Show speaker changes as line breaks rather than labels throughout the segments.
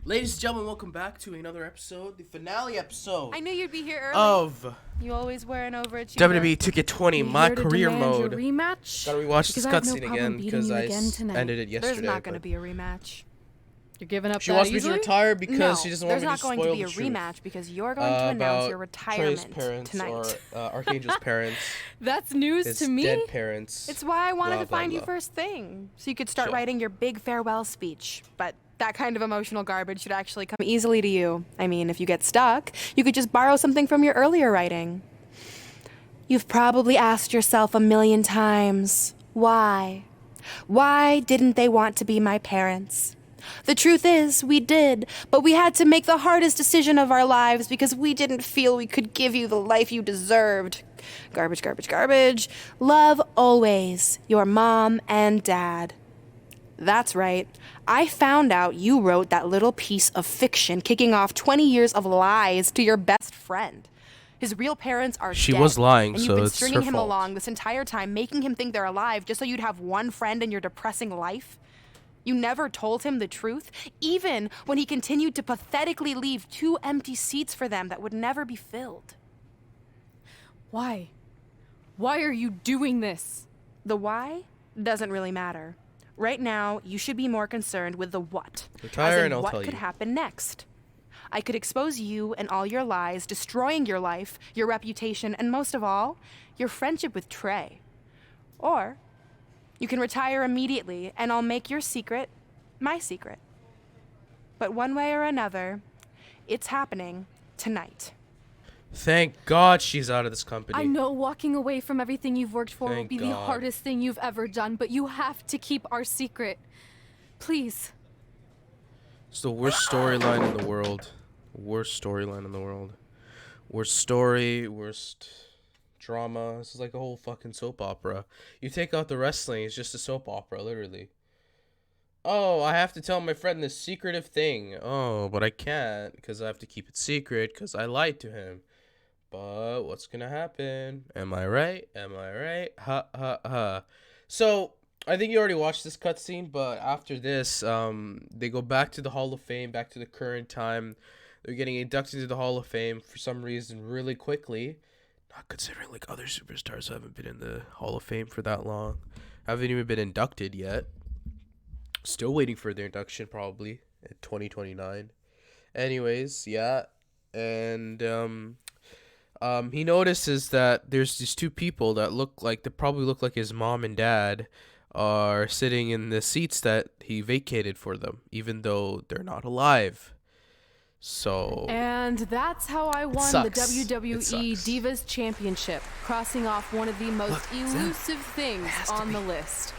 Ladies and gentlemen, welcome back to another episode, the finale episode.
I knew you'd be here early.
Of
you always were an overachiever.
WWE 2K20, my career mode.
Rematch?
Gotta rewatch this cutscene again because I ended it yesterday.
There's not going to be a rematch.
You're giving up
She
that
wants me
easily?
to retire because
No,
she doesn't want me to spoil the truth.
there's not going to be a rematch because you're going to announce your retirement
Trey's parents
tonight.
or Archangel's parents.
That's news
his
to me.
dead parents.
It's why I wanted
blah,
to find
blah,
you
blah.
first thing, so you could start
Sure.
writing your big farewell speech. But that kind of emotional garbage should actually come easily to you. I mean, if you get stuck, you could just borrow something from your earlier writing. You've probably asked yourself a million times, why? Why didn't they want to be my parents? The truth is, we did, but we had to make the hardest decision of our lives because we didn't feel we could give you the life you deserved. Garbage, garbage, garbage. Love always, your mom and dad. That's right. I found out you wrote that little piece of fiction kicking off 20 years of lies to your best friend. His real parents are
She
dead,
was lying,
and you've
so
been
it's
stringing
her
him
fault.
along this entire time, making him think they're alive just so you'd have one friend in your depressing life. You never told him the truth, even when he continued to pathetically leave 2 empty seats for them that would never be filled.
Why? Why are you doing this?
The why doesn't really matter. Right now, you should be more concerned with the what.
Retire
as in
and I'll
what
tell
could
you.
happen next. I could expose you and all your lies, destroying your life, your reputation, and most of all, your friendship with Trey. Or you can retire immediately, and I'll make your secret my secret. But one way or another, it's happening tonight.
Thank God she's out of this company.
I know walking away from everything you've worked for will
Thank
be the
God.
hardest thing you've ever done, but you have to keep our secret. Please.
It's the worst storyline in the world. Worst storyline in the world. Worst story, worst drama. This is like a whole fucking soap opera. You take out the wrestling, it's just a soap opera, literally. Oh, I have to tell my friend this secretive thing. Oh, but I can't because I have to keep it secret because I lied to him. But what's gonna happen? Am I right? Am I right? Ha ha ha. So I think you already watched this cutscene, but after this, they go back to the Hall of Fame, back to the current time. They're getting inducted into the Hall of Fame for some reason really quickly. Not considering like other superstars who haven't been in the Hall of Fame for that long. Haven't even been inducted yet. Still waiting for their induction probably in 2029. Anyways, yeah. And he notices that there's these 2 people that probably look like his mom and dad are sitting in the seats that he vacated for them, even though they're not alive. So
And that's how I won the
sucks. It
WWE
sucks.
Divas Championship, crossing off one of the most elusive things on the list.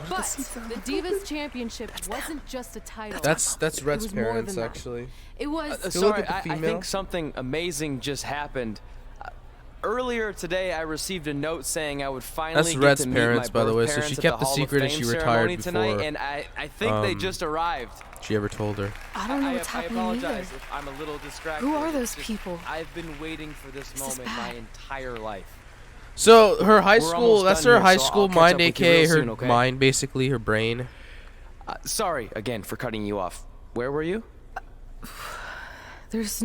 But the Divas Championship wasn't just a title.
that's Red's
was more
parents
than that.
actually.
It was
look
Sorry,
at the
I
female.
think something amazing just happened. Earlier today, I received a note saying I would finally
That's
get
Red's
to meet
parents,
my
by the
birth
way, so
parents
she
at
kept the
Hall of
secret and
Fame
she retired
ceremony
before,
tonight, and I think they just arrived.
She ever told her.
I don't know what's
I
happening
apologize
either.
if I'm a little distracted.
Who are
It's
those
just-
people?
I've been waiting for this
is
moment my
bad.
entire life.
So her high
We're
school,
almost
that's
done
her
here,
high
so
school
I'll catch
mind,
up with you
aka
real
her
soon, okay?
mind, basically her brain.
Sorry again for cutting you off. Where were you?
There's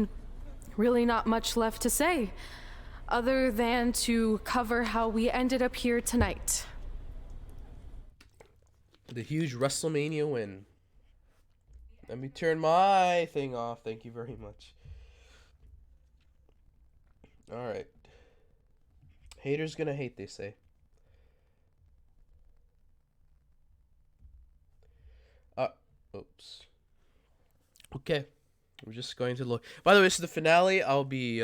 really not much left to say, other than to cover how we ended up here tonight.
The huge WrestleMania win. Let me turn my thing off. Thank you very much. Alright. Haters gonna hate, they say. Oops. Okay. We're just going to look. By the way, this is the finale. I'll be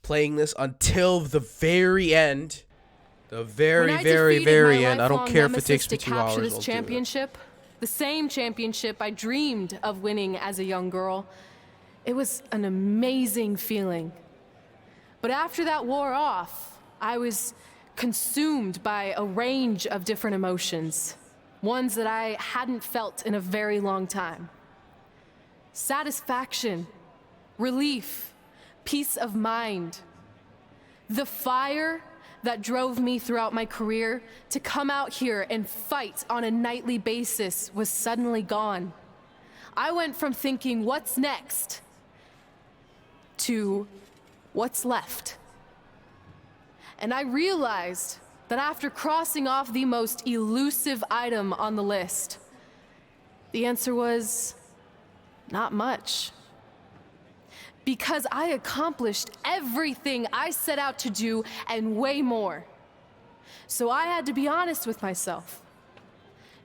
playing this until the very end. The very,
When I
very,
defeated
very
my
end. I don't
lifelong
care if it
nemesis
takes me
to
2
capture
hours.
this
I'll do it.
championship, the same championship I dreamed of winning as a young girl. It was an amazing feeling. But after that wore off, I was consumed by a range of different emotions, ones that I hadn't felt in a very long time. Satisfaction, relief, peace of mind. The fire that drove me throughout my career to come out here and fight on a nightly basis was suddenly gone. I went from thinking, what's next, to what's left. And I realized that after crossing off the most elusive item on the list, the answer was not much. Because I accomplished everything I set out to do and way more. So I had to be honest with myself.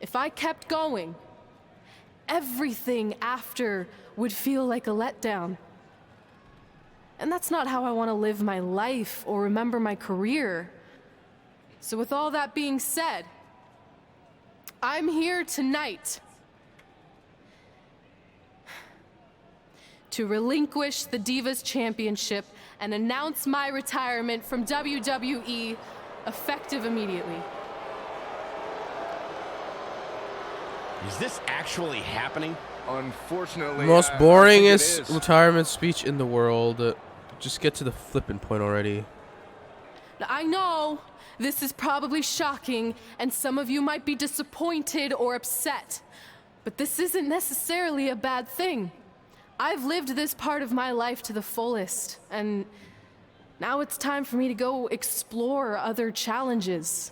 If I kept going, everything after would feel like a letdown. And that's not how I want to live my life or remember my career. So with all that being said, I'm here tonight to relinquish the Divas Championship and announce my retirement from WWE, effective immediately.
Is this actually happening?
Unfortunately,
Most
I think it
boringest
is.
retirement speech in the world. Just get to the flipping point already.
Now, I know this is probably shocking, and some of you might be disappointed or upset, but this isn't necessarily a bad thing. I've lived this part of my life to the fullest, and now it's time for me to go explore other challenges.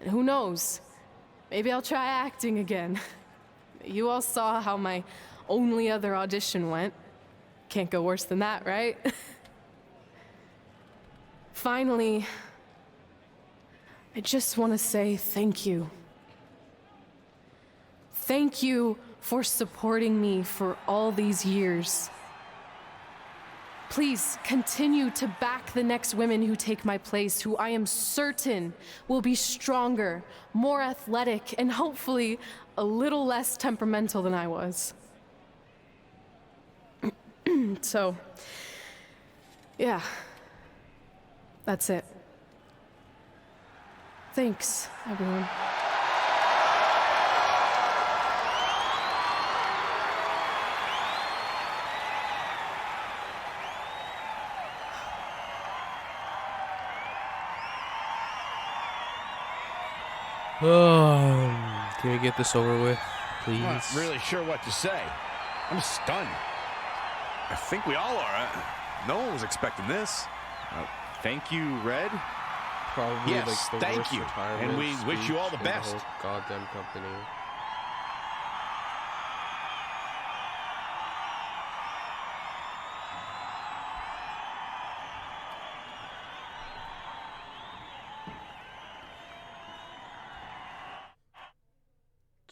And who knows? Maybe I'll try acting again. You all saw how my only other audition went. Can't go worse than that, right? Finally, I just want to say thank you. Thank you for supporting me for all these years. Please continue to back the next women who take my place, who I am certain will be stronger, more athletic, and hopefully a little less temperamental than I was. So, yeah, that's it. Thanks, everyone.
Can we get this over with, please?
I'm not really sure what to say. I'm stunned.
I think we all are. No one was expecting this. Thank you, Red.
Probably
Yes,
like the
thank
worst
you.
retirement
And we wish you all the
speech in
best.
whole goddamn company.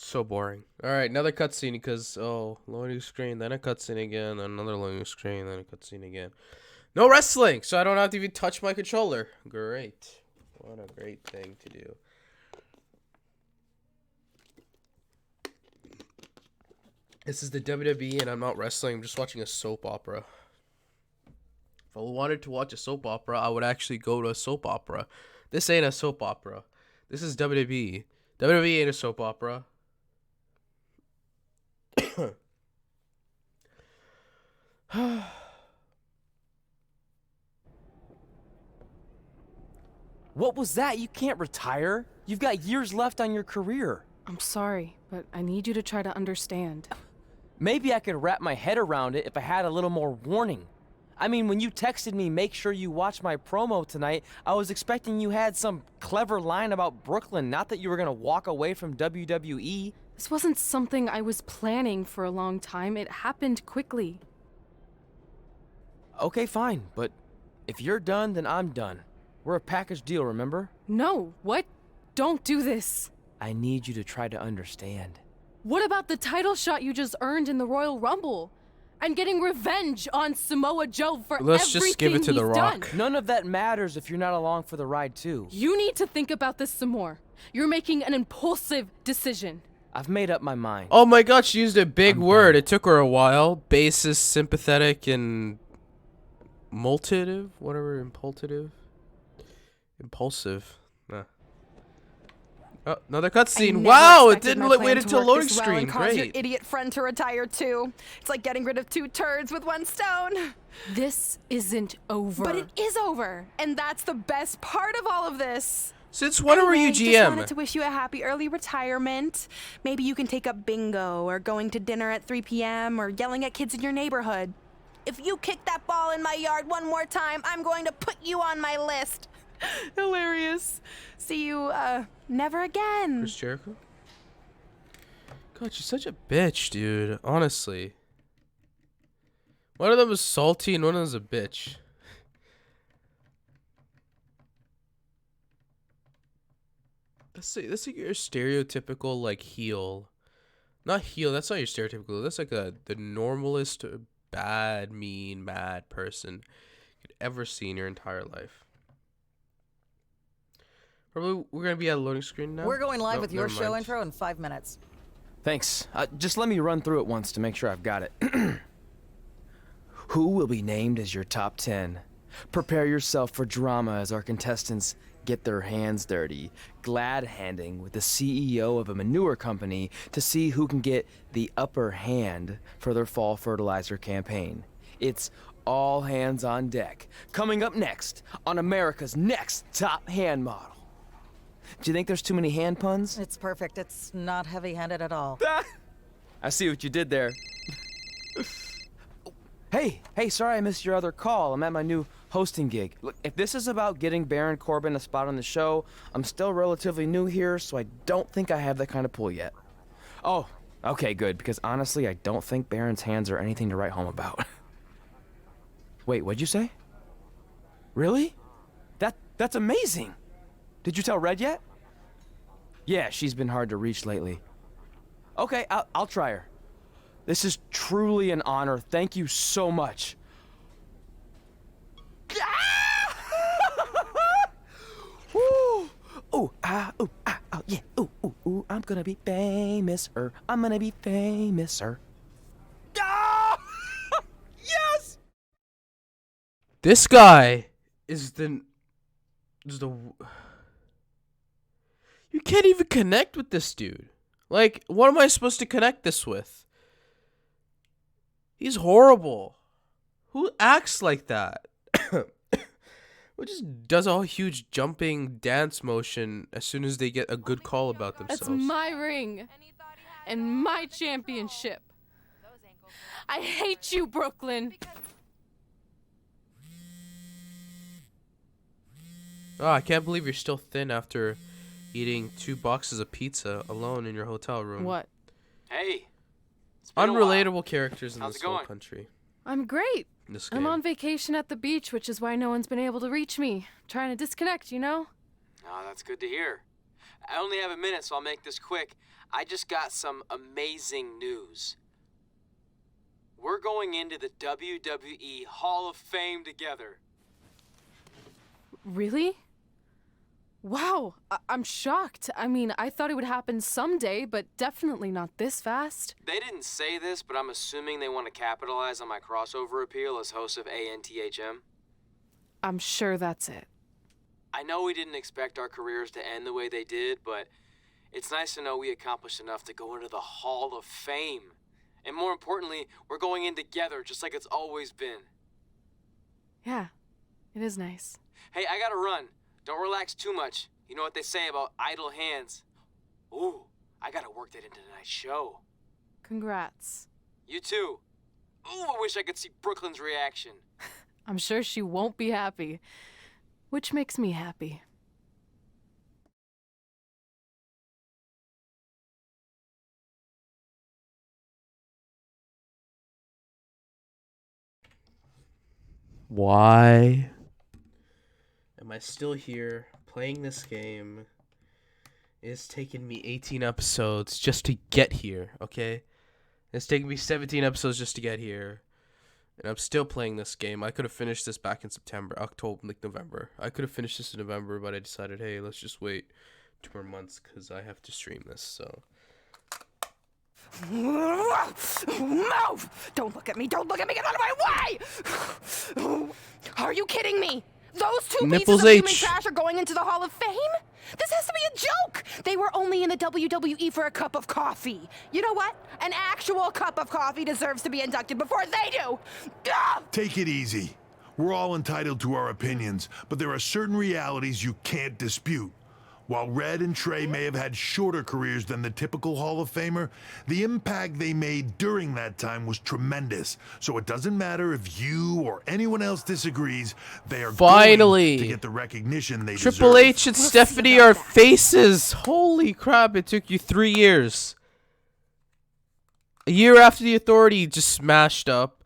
So boring. All right, another cutscene because loading screen, then a cutscene again, another loading screen, then a cutscene again. No wrestling, so I don't have to even touch my controller. Great. What a great thing to do. This is the WWE and I'm not wrestling, I'm just watching a soap opera. If I wanted to watch a soap opera, I would actually go to a soap opera. This ain't a soap opera. This is WWE. WWE ain't a soap opera.
What was that? You can't retire. You've got years left on your career.
I'm sorry, but I need you to try to understand.
Maybe I could wrap my head around it if I had a little more warning. I mean, when you texted me, make sure you watch my promo tonight, I was expecting you had some clever line about Brooklyn, not that you were gonna walk away from WWE.
This wasn't something I was planning for a long time. It happened quickly.
Okay, fine, but if you're done, then I'm done. We're a package deal, remember?
No, what? Don't do this.
I need you to try to understand.
What about the title shot you just earned in the Royal Rumble? I'm getting revenge on Samoa Joe for
Let's
everything
just give it to The
he's
Rock.
done.
None of that matters if you're not along for the ride, too.
You need to think about this some more. You're making an impulsive decision.
I've made up my mind.
Oh my god, she used a big
I'm
word.
done.
It took her a while. Basis, sympathetic, and multative? Whatever, impulsive. Nah. Oh, another
I
cutscene.
never
Wow, it
expected
didn't
my
wait
plan to
until
work
loading
this well
screen.
and cause your
Great.
idiot friend to retire too. It's like getting rid of 2 turds with 1 stone.
This isn't over.
But it is over, and that's the best part of all of this.
Since when were you
Anyway, just wanted
GM?
to wish you a happy early retirement. Maybe you can take up bingo or going to dinner at 3 p.m. or yelling at kids in your neighborhood. If you kick that ball in my yard one more time, I'm going to put you on my list. Hilarious. See you, never again.
Chris Jericho? God, she's such a bitch, dude. Honestly. One of them is salty and one of them is a bitch. That's like your stereotypical, like, heel. Not heel, that's not your stereotypical. That's like the normalest, bad, mean, mad person you could ever see in your entire life. Probably we're going to be at a loading screen now.
We're going live
Nope,
with your
never
show
mind.
intro in 5 minutes.
Thanks. Just let me run through it once to make sure I've got it. Who will be named as your top 10? Prepare yourself for drama as our contestants get their hands dirty, glad-handing with the CEO of a manure company to see who can get the upper hand for their fall fertilizer campaign. It's all hands on deck. Coming up next on America's Next Top Hand Model. Do you think there's too many hand puns?
It's perfect. It's not heavy-handed at all.
I see what you did there. Hey, sorry I missed your other call. I'm at my new hosting gig. Look, if this is about getting Baron Corbin a spot on the show, I'm still relatively new here, so I don't think I have that kind of pull yet. Oh, okay, good, because honestly, I don't think Baron's hands are anything to write home about. Wait, what'd you say? Really? That's amazing! Did you tell Red yet? Yeah, she's been hard to reach lately. Okay, I'll try her. This is truly an honor. Thank you so much. Woo! Ooh, yeah. Ooh, I'm gonna be famous, I'm gonna be famous, Ah! Yes!
This guy is the you can't even connect with this dude. Like, what am I supposed to connect this with? He's horrible. Who acts like that? Who just does a huge jumping dance motion as soon as they get a good call about themselves?
That's my ring and my championship. I hate you, Brooklyn.
Oh, I can't believe you're still thin after eating 2 boxes of pizza alone in your hotel room.
What?
Hey.
Unrelatable characters in
How's
this
it
whole
going?
country.
I'm great.
In this game.
I'm on vacation at the beach, which is why no one's been able to reach me. Trying to disconnect, you know?
Oh, that's good to hear. I only have a minute, so I'll make this quick. I just got some amazing news. We're going into the WWE Hall of Fame together.
Really? Wow, I'm shocked. I mean, I thought it would happen someday, but definitely not this fast.
They didn't say this, but I'm assuming they want to capitalize on my crossover appeal as host of ANTHM.
I'm sure that's it.
I know we didn't expect our careers to end the way they did, but it's nice to know we accomplished enough to go into the Hall of Fame. And more importantly, we're going in together, just like it's always been.
Yeah, it is nice.
Hey, I gotta run. Don't relax too much. You know what they say about idle hands. Ooh, I gotta work that into tonight's show.
Congrats.
You too. Ooh, I wish I could see Brooklyn's reaction.
I'm sure she won't be happy, which makes me happy.
Why am I still here playing this game? It's taken me 18 episodes just to get here, okay? It's taken me 17 episodes just to get here. And I'm still playing this game. I could have finished this back in September, October, like November. I could have finished this in November, but I decided, hey, let's just wait 2 more months because I have to stream this, so.
Move! Don't look at me! Don't look at me! Get out of my way! Are you kidding me? Those 2
Nipples
pieces of human
H.
trash are going into the Hall of Fame? This has to be a joke! They were only in the WWE for a cup of coffee. You know what? An actual cup of coffee deserves to be inducted before they do! Ugh!
Take it easy. We're all entitled to our opinions, but there are certain realities you can't dispute. While Red and Trey may have had shorter careers than the typical Hall of Famer, the impact they made during that time was tremendous. So it doesn't matter if you or anyone else disagrees, they are
Finally
going to get the recognition they
Triple
deserve.
H and Stephanie are faces. Holy crap, it took you 3 years. A year after the Authority just smashed up,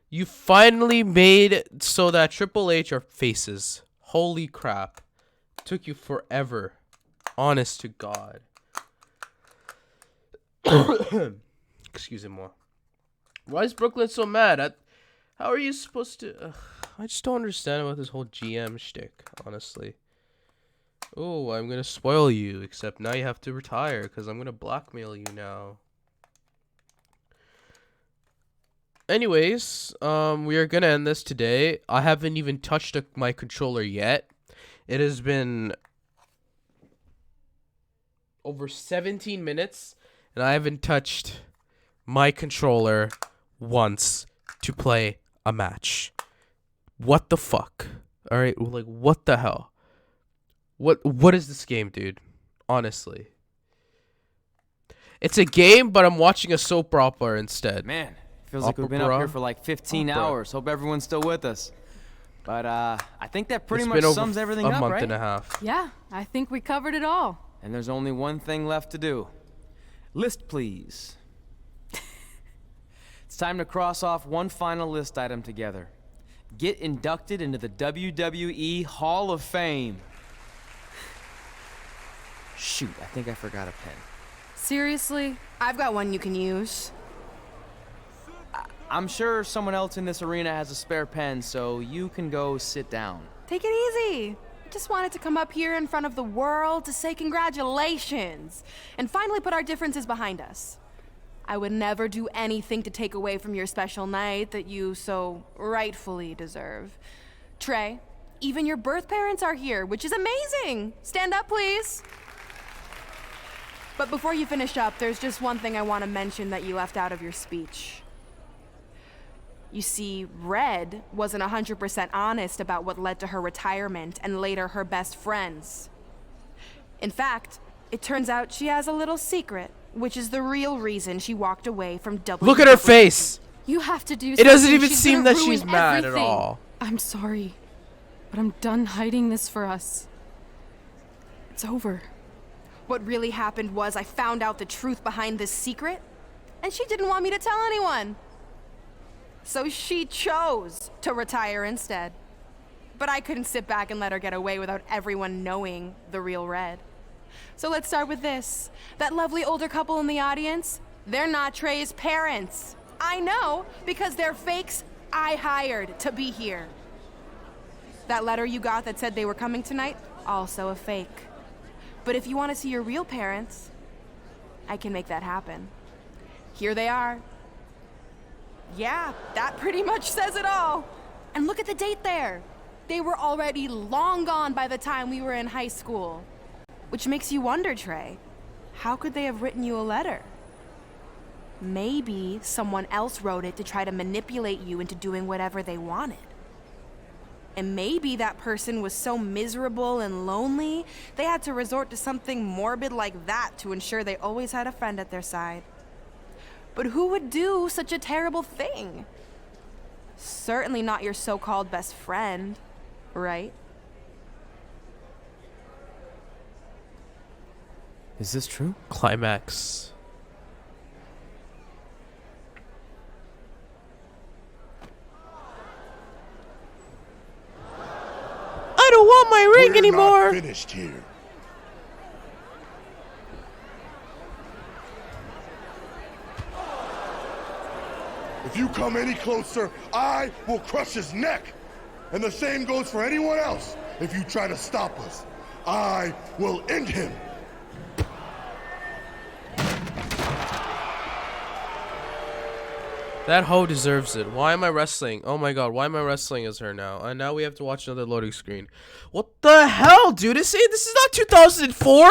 you finally made it so that Triple H are faces. Holy crap. It took you forever. Honest to God. Excusez-moi. Why is Brooklyn so mad? How are you supposed to... I just don't understand about this whole GM shtick, honestly. Oh, I'm going to spoil you, except now you have to retire, because I'm going to blackmail you now. Anyways, we are going to end this today. I haven't even touched my controller yet. It has been over 17 minutes, and I haven't touched my controller once to play a match. What the fuck? Alright, like, what the hell? What is this game, dude? Honestly. It's a game, but I'm watching a soap opera instead.
Man, feels like we've been up here for like 15 hours. Hope everyone's still with us. But I think that pretty much sums everything up, right?
It's been over a month and a half.
Yeah, I think we covered it all.
And there's only one thing left to do. List, please. It's time to cross off one final list item together. Get inducted into the WWE Hall of Fame. Shoot, I think I forgot a pen.
Seriously?
I've got one you can use.
I'm sure someone else in this arena has a spare pen, so you can go sit down.
Take it easy. I just wanted to come up here in front of the world to say congratulations and finally put our differences behind us. I would never do anything to take away from your special night that you so rightfully deserve. Trey, even your birth parents are here, which is amazing. Stand up, please. But before you finish up, there's just one thing I want to mention that you left out of your speech. You see, Red wasn't 100% honest about what led to her retirement and later her best friends. In fact, it turns out she has a little secret, which is the real reason she walked away from WWE.
Look at her face!
You have to do
It doesn't
something.
even
She's
seem
gonna
that she's
ruin
mad at
everything.
all.
I'm sorry, but I'm done hiding this for us. It's over.
What really happened was I found out the truth behind this secret, and she didn't want me to tell anyone. So she chose to retire instead. But I couldn't sit back and let her get away without everyone knowing the real Red. So let's start with this. That lovely older couple in the audience, they're not Trey's parents. I know, because they're fakes I hired to be here. That letter you got that said they were coming tonight, also a fake. But if you want to see your real parents, I can make that happen. Here they are. Yeah, that pretty much says it all. And look at the date there. They were already long gone by the time we were in high school. Which makes you wonder, Trey, how could they have written you a letter? Maybe someone else wrote it to try to manipulate you into doing whatever they wanted. And maybe that person was so miserable and lonely, they had to resort to something morbid like that to ensure they always had a friend at their side. But who would do such a terrible thing? Certainly not your so-called best friend, right?
Is this true?
Climax. I don't want my ring anymore.
Not finished here. If you come any closer, I will crush his neck. And the same goes for anyone else. If you try to stop us, I will end him.
That hoe deserves it. Why am I wrestling? Oh my god, why am I wrestling as her now? And now we have to watch another loading screen. What the hell, dude? This is not 2004?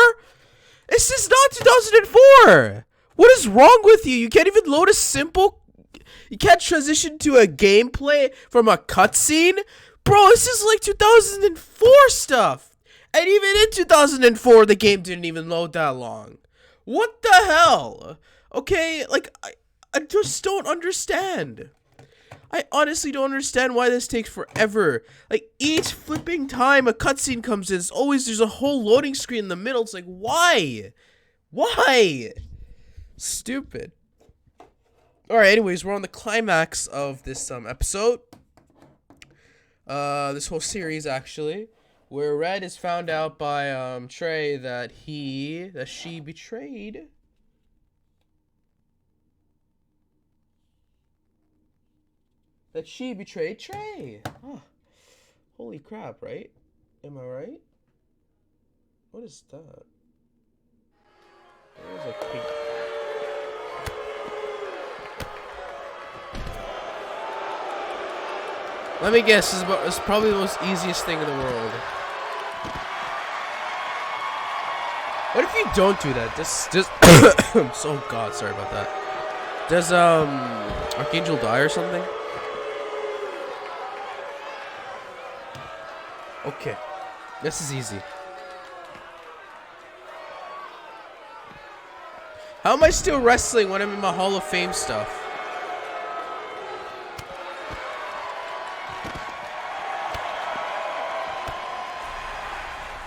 This is not 2004! What is wrong with you? You can't even load a simple... You can't transition to a gameplay from a cutscene? Bro, this is like 2004 stuff. And even in 2004, the game didn't even load that long. What the hell? Okay, like, I just don't understand. I honestly don't understand why this takes forever. Like, each flipping time a cutscene comes in, there's a whole loading screen in the middle. It's like, why? Why? Stupid. Alright, anyways, we're on the climax of this episode. This whole series, actually. Where Red is found out by Trey that she betrayed. That she betrayed Trey. Oh, holy crap, right? Am I right? What is that? There's a pink. Let me guess, it's probably the most easiest thing in the world. What if you don't do that? Oh god, sorry about that. Does Archangel die or something? Okay. This is easy. How am I still wrestling when I'm in my Hall of Fame stuff?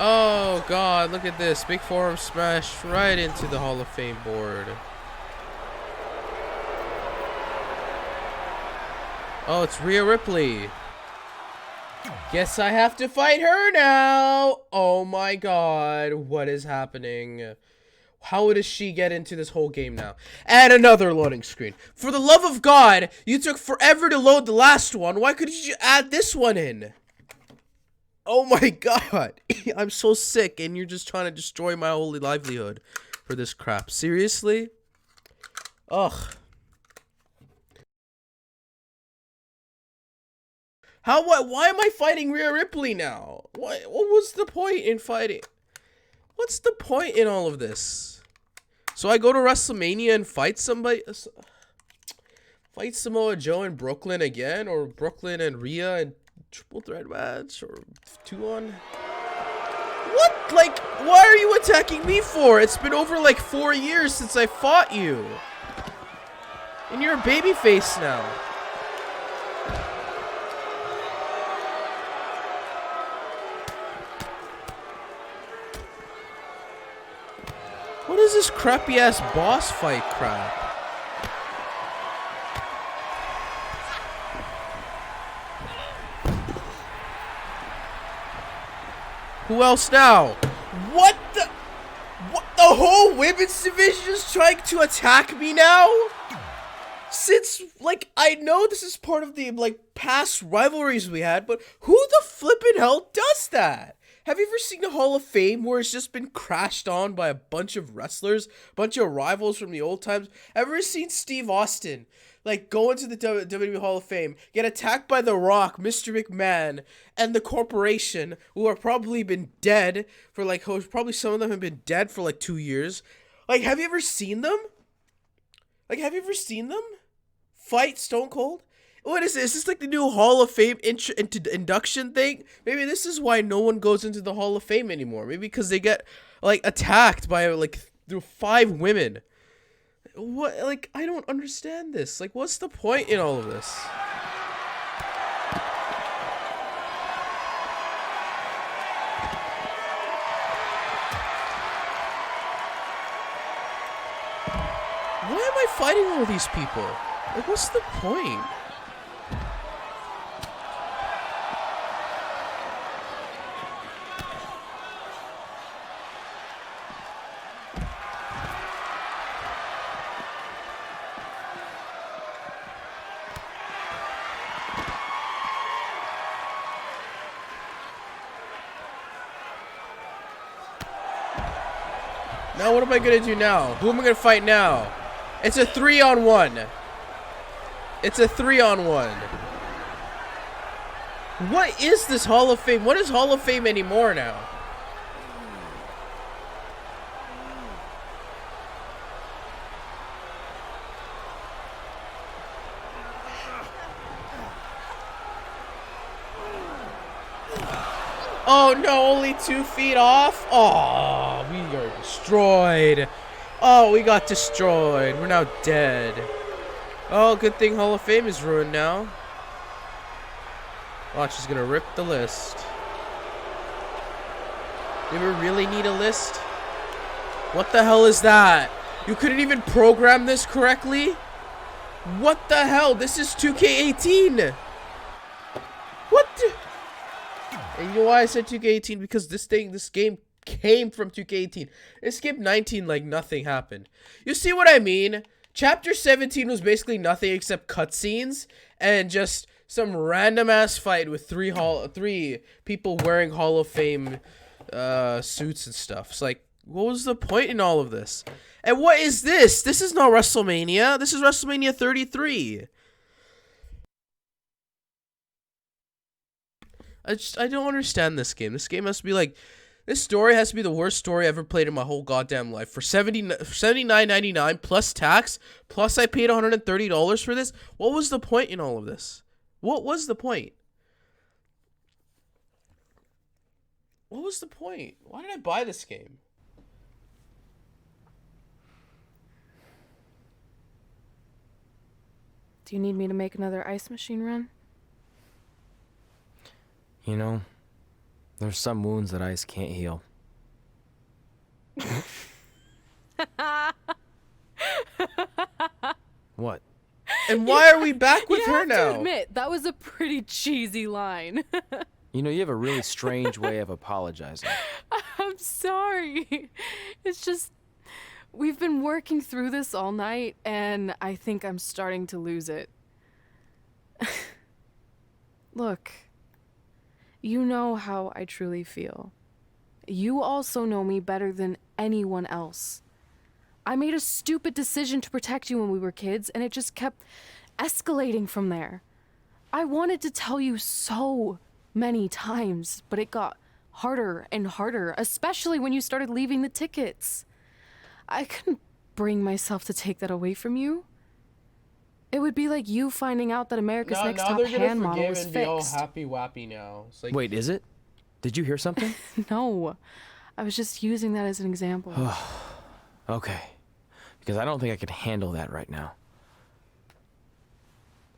Oh god, look at this. Big forearm smash right into the Hall of Fame board. Oh, it's Rhea Ripley. Guess I have to fight her now. Oh my god, what is happening? How does she get into this whole game now? And another loading screen. For the love of God, you took forever to load the last one. Why couldn't you add this one in? Oh my god. I'm so sick and you're just trying to destroy my whole livelihood for this crap. Seriously? Ugh. Why am I fighting Rhea Ripley now? What was the point in fighting? What's the point in all of this? So I go to WrestleMania and fight somebody? Fight Samoa Joe in Brooklyn again? Or Brooklyn and Rhea in triple threat match? Or 2-on? What? Like, why are you attacking me for? It's been over like 4 years since I fought you. And you're a babyface now. What is this crappy ass boss fight crap? Who else now? What the whole women's division is trying to attack me now? Since, like, I know this is part of the, like, past rivalries we had, but who the flippin' hell does that? Have you ever seen the Hall of Fame where it's just been crashed on by a bunch of wrestlers, a bunch of rivals from the old times? Ever seen Steve Austin, like, go into the WWE Hall of Fame, get attacked by The Rock, Mr. McMahon, and the Corporation, who have probably been dead for, like, probably some of them have been dead for, like, 2 years. Like, have you ever seen them? Like, have you ever seen them fight Stone Cold? What is this? Is this like the new Hall of Fame induction thing? Maybe this is why no one goes into the Hall of Fame anymore. Maybe because they get, like, attacked by, like, 5 women. What? Like, I don't understand this. Like, what's the point in all of this? Why am I fighting all these people? Like, what's the point? Now what am I gonna do now? Who am I gonna fight now? It's a 3-on-1. It's a 3-on-1. What is this Hall of Fame? What is Hall of Fame anymore now? Oh no, only 2 feet off. Oh, we are destroyed. Oh, we got destroyed. We're now dead. Oh, good thing Hall of Fame is ruined now. Watch, she's gonna rip the list. Do we really need a list? What the hell is that? You couldn't even program this correctly? What the hell? This is 2K18. What the? And you know why I said 2K18? Because this game came from 2K18. It skipped 19 like nothing happened. You see what I mean? Chapter 17 was basically nothing except cutscenes and just some random ass fight with three people wearing Hall of Fame suits and stuff. It's like, what was the point in all of this? And what is this? This is not WrestleMania. This is WrestleMania 33. I don't understand this game. This game has to be like, this story has to be the worst story I ever played in my whole goddamn life. For $79.99 plus tax, plus I paid $130 for this. What was the point in all of this? What was the point? What was the point? Why did I buy this game?
Do you need me to make another ice machine run?
You know, there's some wounds that ice can't heal. What?
And why are we back with her
You
now?
have to admit, that was a pretty cheesy line.
You know, you have a really strange way of apologizing.
I'm sorry. It's just, we've been working through this all night, and I think I'm starting to lose it. Look, you know how I truly feel. You also know me better than anyone else. I made a stupid decision to protect you when we were kids, and it just kept escalating from there. I wanted to tell you so many times, but it got harder and harder, especially when you started leaving the tickets. I couldn't bring myself to take that away from you. It would be like you finding out that America's Next Top Hand model was
and be all
fixed.
happy wappy now. It's like,
Wait, is it? Did you hear something?
No, I was just using that as an example.
Okay. Because I don't think I could handle that right now.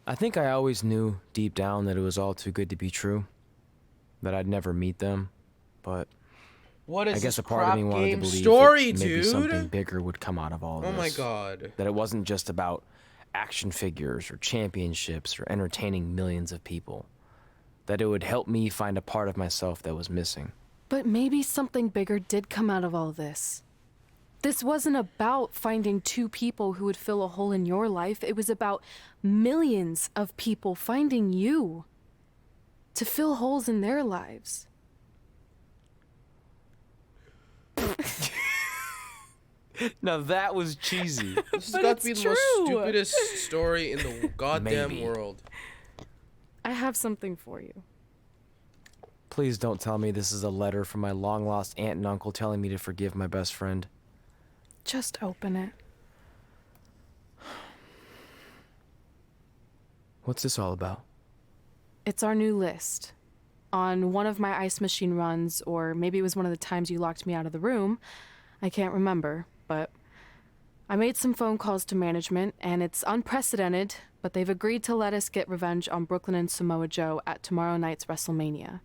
I think I always knew deep down that it was all too good to be true. That I'd never meet them. But
what is
I guess
this
a part of me wanted to
game
believe
story,
that maybe
dude?
something bigger would come out of all of
Oh
this.
my god.
That it wasn't just about action figures or championships or entertaining millions of people. That it would help me find a part of myself that was missing.
But maybe something bigger did come out of all this. This wasn't about finding two people who would fill a hole in your life. It was about millions of people finding you to fill holes in their lives.
Now that was cheesy.
This has
But
got to be
it's
the most
true.
stupidest story in the goddamn
Maybe.
world.
I have something for you.
Please don't tell me this is a letter from my long-lost aunt and uncle telling me to forgive my best friend.
Just open it.
What's this all about?
It's our new list. On one of my ice machine runs, or maybe it was one of the times you locked me out of the room. I can't remember, but I made some phone calls to management, and it's unprecedented, but they've agreed to let us get revenge on Brooklyn and Samoa Joe at tomorrow night's WrestleMania.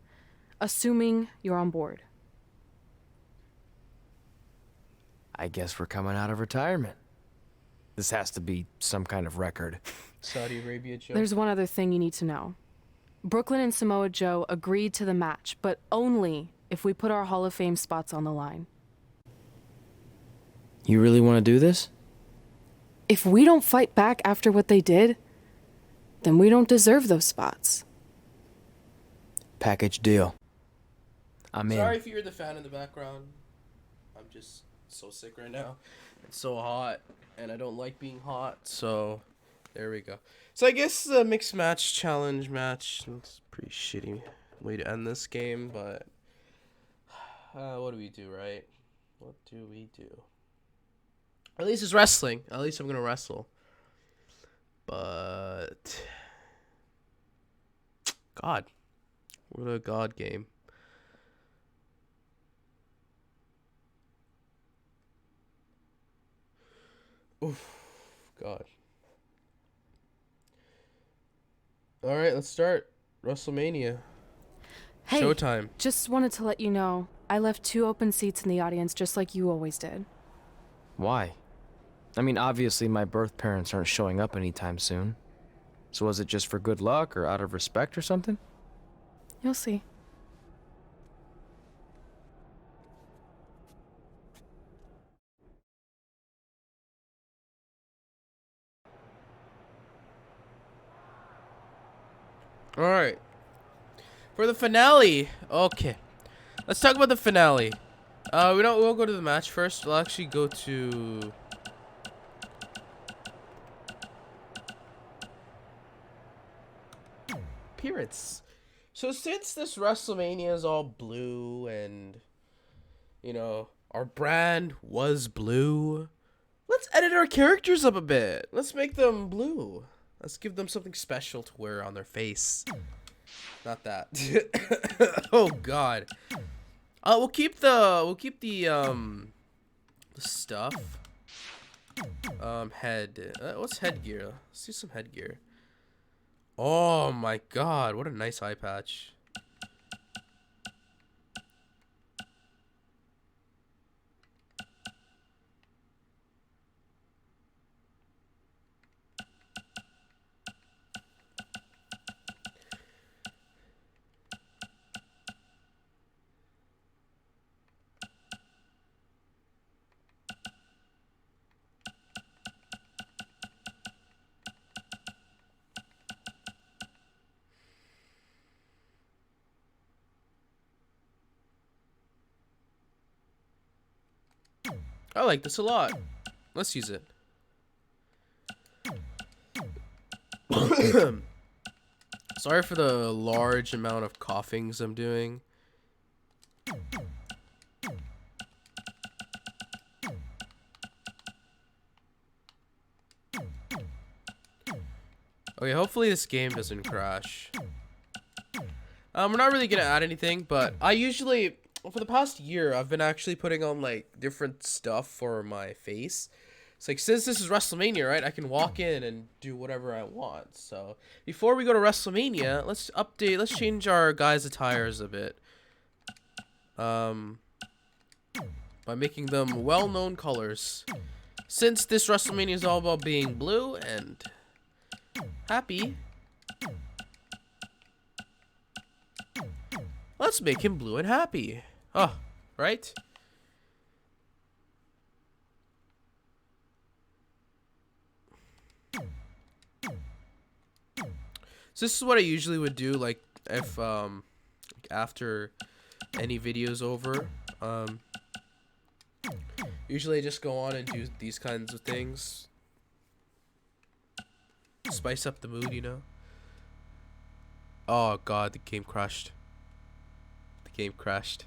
Assuming you're on board.
I guess we're coming out of retirement. This has to be some kind of record.
Saudi Arabia joke.
There's one other thing you need to know. Brooklyn and Samoa Joe agreed to the match, but only if we put our Hall of Fame spots on the line.
You really want to do this?
If we don't fight back after what they did, then we don't deserve those spots.
Package deal. I'm in.
Sorry if you hear the fan in the background. I'm just so sick right now. It's so hot, and I don't like being hot, so there we go. So I guess the mixed match challenge match, it's a pretty shitty way to end this game, but what do we do, right? What do we do? At least it's wrestling. At least I'm going to wrestle. But God, what a God game. Oof. God. Alright, let's start. WrestleMania.
Hey,
Showtime.
just wanted to let you know, I left 2 open seats in the audience just like you always did.
Why? I mean, obviously my birth parents aren't showing up anytime soon. So was it just for good luck or out of respect or something?
You'll see.
Alright. For the finale. Okay. Let's talk about the finale. We'll go to the match first. We'll actually go to appearance. So since this WrestleMania is all blue and you know, our brand was blue, let's edit our characters up a bit. Let's make them blue. Let's give them something special to wear on their face. Not that. Oh God. We'll keep the stuff. Head. What's headgear? Let's do some headgear. Oh my God, what a nice eye patch. I like this a lot. Let's use it. Sorry for the large amount of coughings I'm doing. Okay, hopefully this game doesn't crash. We're not really gonna add anything, but I usually, for the past year, I've been actually putting on like different stuff for my face. It's like, since this is WrestleMania, right, I can walk in and do whatever I want. So before we go to WrestleMania, let's change our guys' attires a bit. By making them well-known colors. Since this WrestleMania is all about being blue and happy, let's make him blue and happy. Oh, right? So this is what I usually would do, like if after any video's over. Usually I just go on and do these kinds of things. Spice up the mood, you know? Oh God, the game crashed. The game crashed.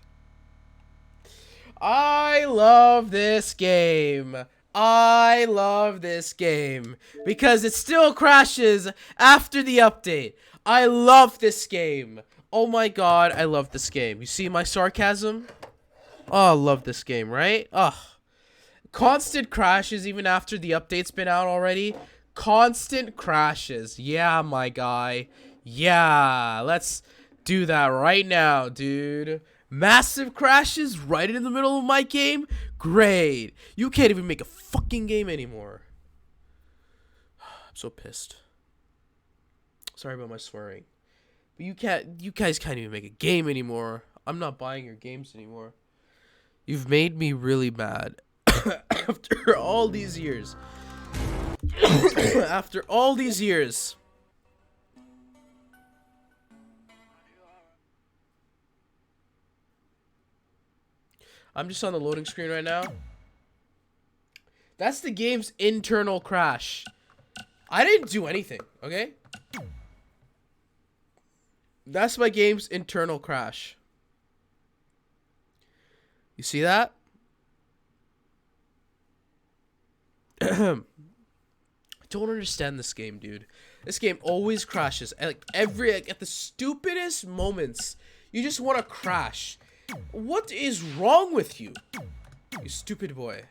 I love this game. I love this game because it still crashes after the update. I love this game. Oh my God, I love this game. You see my sarcasm? Oh, I love this game, right? Ugh. Constant crashes even after the update's been out already. Constant crashes. Yeah, my guy. Yeah, let's do that right now, dude. Massive crashes right in the middle of my game? Great. You can't even make a fucking game anymore. I'm so pissed. Sorry about my swearing. But you guys can't even make a game anymore. I'm not buying your games anymore. You've made me really mad. After all these years. After all these years. I'm just on the loading screen right now. That's the game's internal crash. I didn't do anything, okay? That's my game's internal crash. You see that? I don't understand this game, dude. This game always crashes. At the stupidest moments, you just want to crash. What is wrong with you? You stupid boy.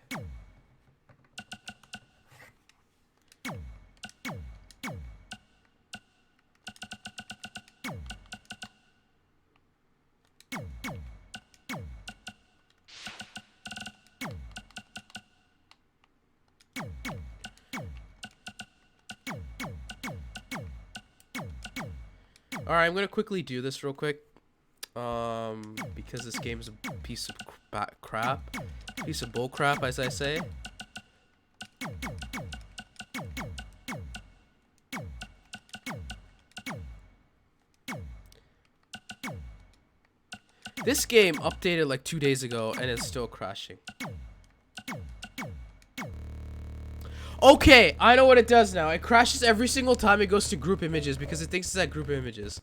All right, I'm gonna quickly do this real quick, because this game is a piece of crap, piece of bull crap, as I say. This game updated like 2 days ago, and it's still crashing. Okay, I know what it does now. It crashes every single time it goes to group images because it thinks it's at group images.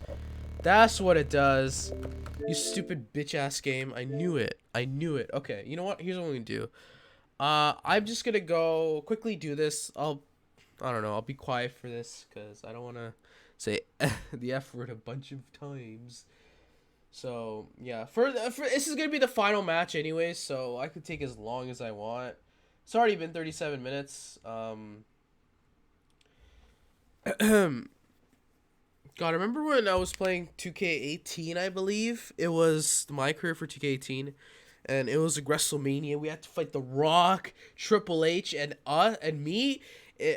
That's what it does. You stupid bitch-ass game. I knew it. I knew it. Okay, you know what? Here's what we're gonna do. I'm just gonna go quickly do this. I don't know. I'll be quiet for this because I don't want to say the F word a bunch of times. So yeah, for this is gonna be the final match anyways, so I could take as long as I want. It's already been 37 minutes. God, I remember when I was playing 2K18, I believe. It was my career for 2K18. And it was a WrestleMania. We had to fight The Rock, Triple H, and me,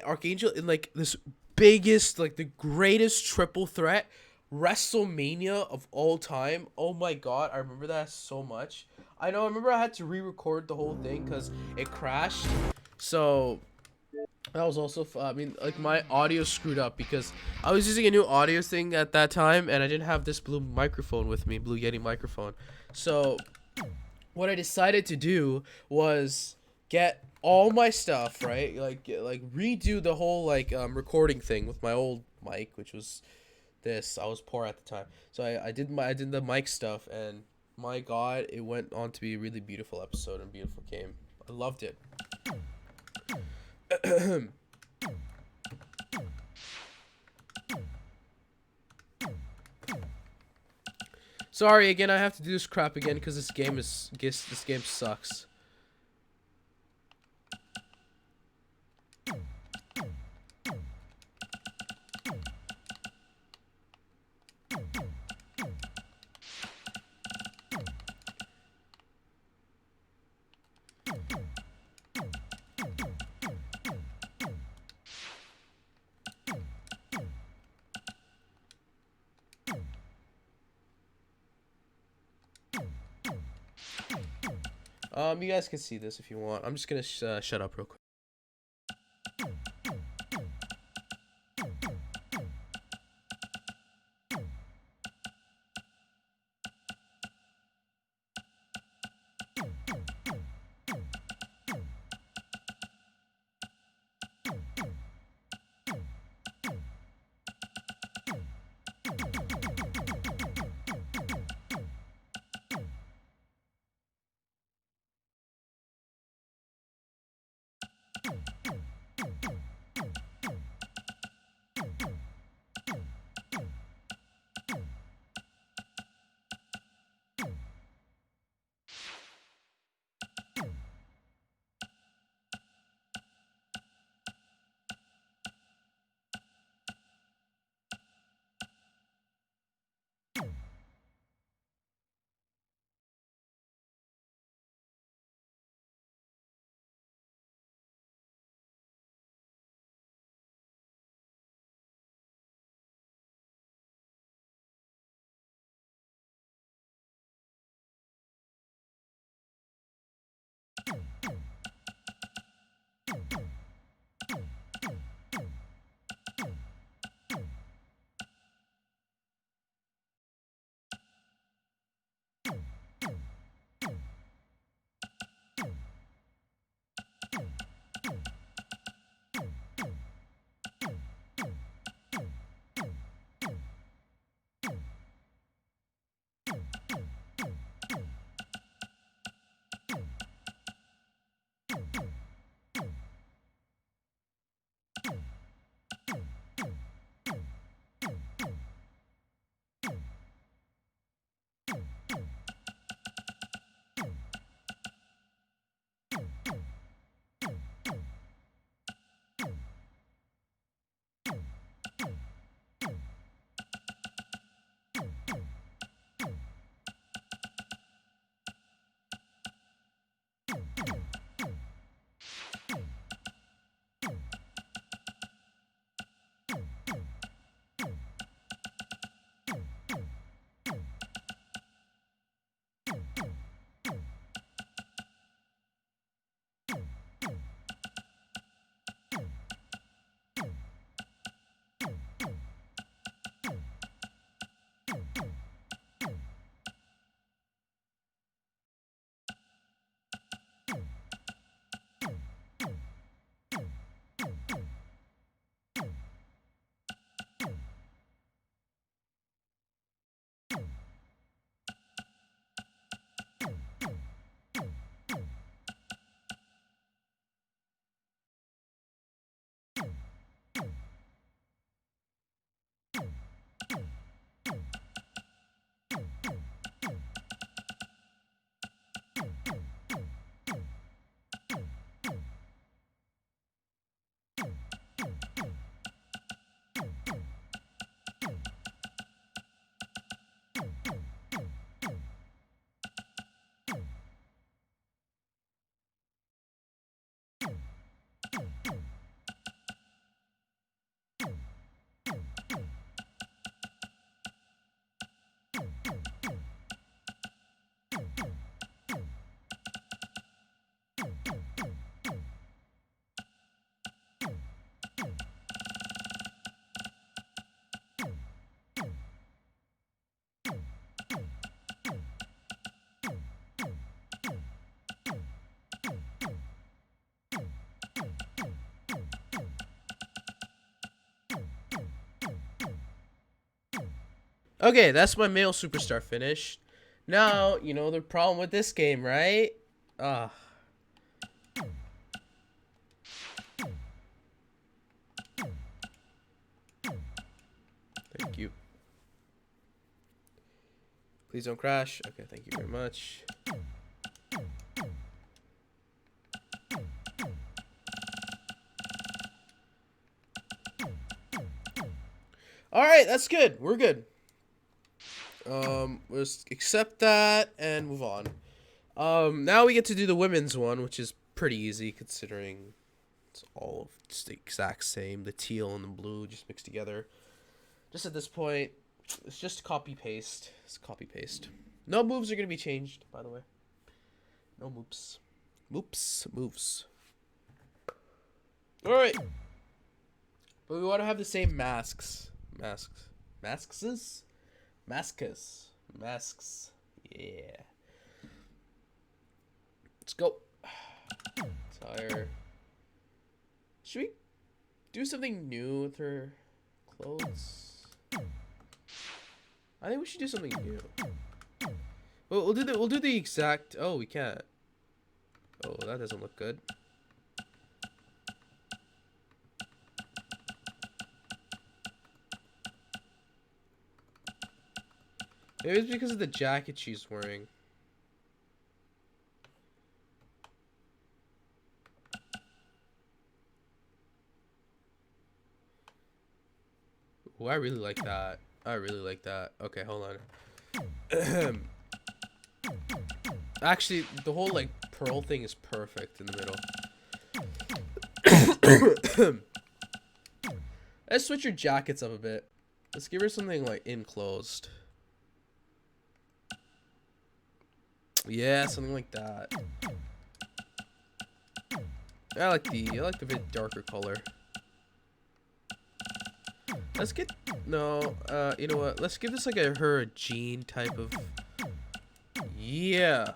Archangel, in like this biggest, like the greatest triple threat WrestleMania of all time. Oh my god, I remember that so much. I remember I had to re-record the whole thing because it crashed. So that was also, I mean, like my audio screwed up because I was using a new audio thing at that time and I didn't have this blue microphone with me, Blue Yeti microphone. So what I decided to do was get all my stuff, right? Like redo the whole like recording thing with my old mic, which was this. I was poor at the time. So I did the mic stuff, and my god, it went on to be a really beautiful episode and beautiful game. I loved it. Sorry again, I have to do this crap again because this game sucks. You guys can see this if you want. I'm just gonna shut up real quick. Okay, that's my male superstar finished. Now, you know the problem with this game, right? Ah. Thank you. Please don't crash. Okay, thank you very much. Alright, that's good. We're good. Let's accept that and move on. Now we get to do the women's one, which is pretty easy considering it's all just the exact same. The teal and the blue just mixed together. Just at this point, it's just copy paste. It's copy paste. No moves are gonna be changed, by the way. No moves. Moves. Alright. But we want to have the same masks. Masks. Yeah. Let's go. Tire. Should we do something new with her clothes? I think we should do something new. We'll do the exact. Oh, we can't. Oh, that doesn't look good. Maybe it's because of the jacket she's wearing. Oh, I really like that. Okay, hold on. Actually, the whole like pearl thing is perfect in the middle. Let's switch your jackets up a bit. Let's give her something like enclosed. Yeah, something like that. I like the bit darker color. Let's get you know what? Let's give this like her jean type of. Yeah,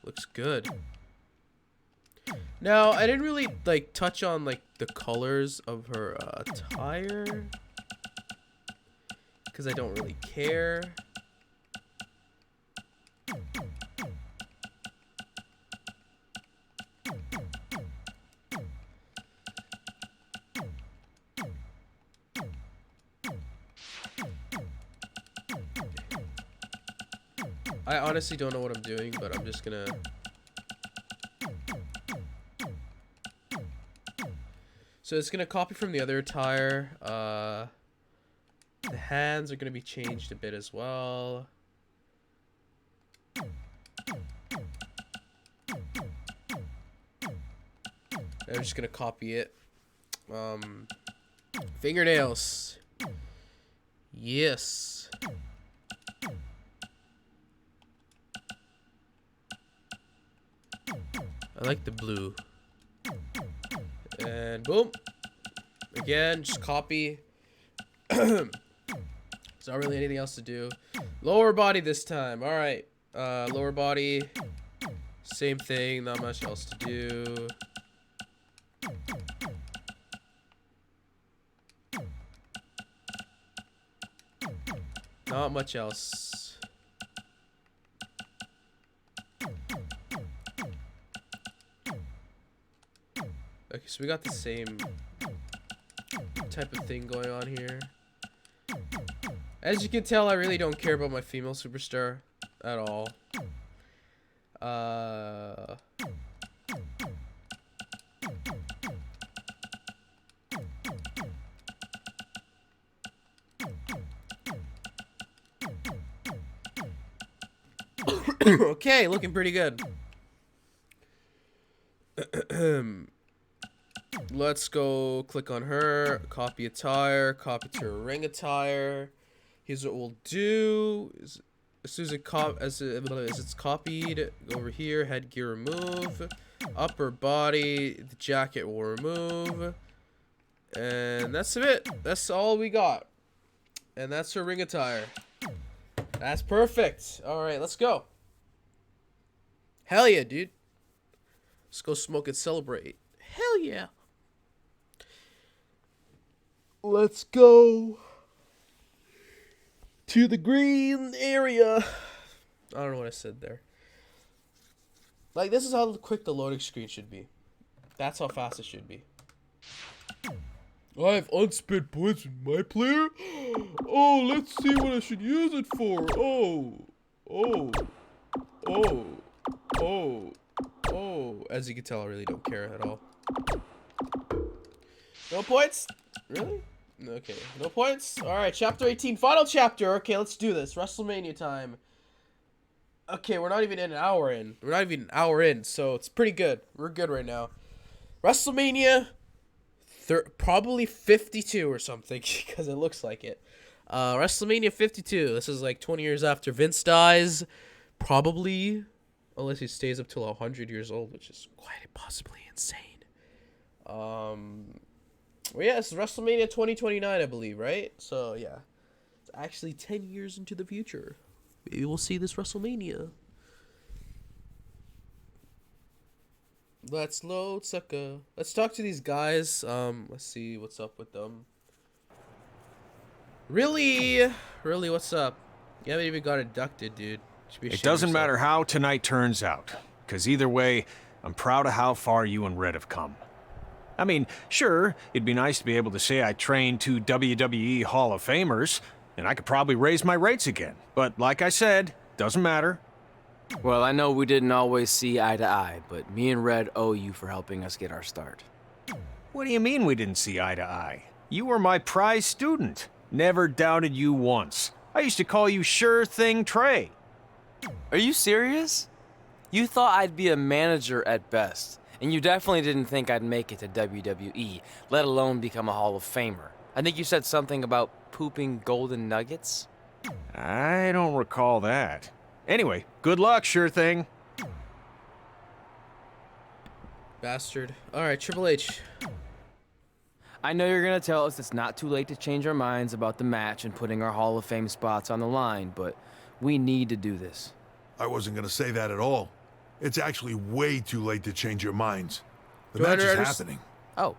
looks good. Now I didn't really like touch on like the colors of her attire because I don't really care. I honestly don't know what I'm doing, but I'm just gonna. So it's gonna copy from the other attire. The hands are gonna be changed a bit as well. I'm just gonna copy it. Fingernails. Yes. I like the blue. And boom. Again, just copy. There's not really anything else to do. Lower body this time. Alright. Lower body. Same thing. Not much else to do. Not much else. Okay, so we got the same type of thing going on here. As you can tell, I really don't care about my female superstar at all. Okay, looking pretty good. Let's go click on her, copy attire, copy to her ring attire. Here's what we'll do. As soon as it's copied, go over here, headgear remove, upper body, the jacket will remove. And that's it. That's all we got. And that's her ring attire. That's perfect. Alright, let's go. Hell yeah, dude. Let's go smoke and celebrate. Hell yeah. Let's go. to the green area. I don't know what I said there. Like, this is how quick the loading screen should be. That's how fast it should be. I have unspent points with my player. Oh, let's see what I should use it for. Oh. As you can tell, I really don't care at all. No points? Really? Okay, no points? Alright, chapter 18, final chapter. Okay, let's do this. WrestleMania time. Okay, we're not even an hour in. We're not even an hour in, so it's pretty good. We're good right now. WrestleMania, probably 52 or something, because it looks like it. WrestleMania 52. This is like 20 years after Vince dies. Probably, unless he stays up till 100 years old, which is quite possibly insane. Well, yeah, it's WrestleMania 2029, I believe, right? So, yeah. It's actually 10 years into the future. Maybe we'll see this WrestleMania. Let's load, sucker. Let's talk to these guys. Let's see what's up with them. Really, what's up? You haven't even got inducted, dude.
It doesn't matter how tonight turns out, because either way, I'm proud of how far you and Red have come. I mean, sure, it'd be nice to be able to say I trained 2 WWE Hall of Famers, and I could probably raise my rates again. But like I said, doesn't matter.
Well, I know we didn't always see eye to eye, but me and Red owe you for helping us get our start.
What do you mean we didn't see eye to eye? You were my prize student. Never doubted you once. I used to call you Sure Thing Trey.
Are you serious? You thought I'd be a manager at best, and you definitely didn't think I'd make it to WWE, let alone become a Hall of Famer. I think you said something about pooping golden nuggets?
I don't recall that. Anyway, good luck, Sure Thing.
Bastard. Alright, Triple H.
I know you're gonna tell us it's not too late to change our minds about the match and putting our Hall of Fame spots on the line, but we need to do this.
I wasn't going to say that at all. It's actually way too late to change your minds. The
Don't
match is
underst-
happening.
Oh.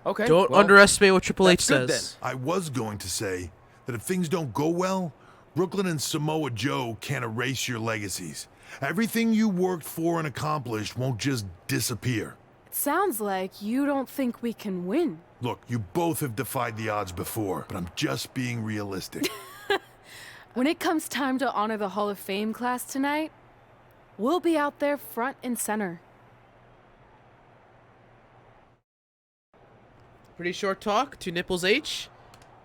Okay.
Don't
well,
underestimate what Triple H
that's good
says.
I was going to say that if things don't go well, Brooklyn and Samoa Joe can't erase your legacies. Everything you worked for and accomplished won't just disappear.
It sounds like you don't think we can win.
Look, you both have defied the odds before, but I'm just being realistic.
When it comes time to honor the Hall of Fame class tonight, we'll be out there front and center.
Pretty short talk to Nipples H.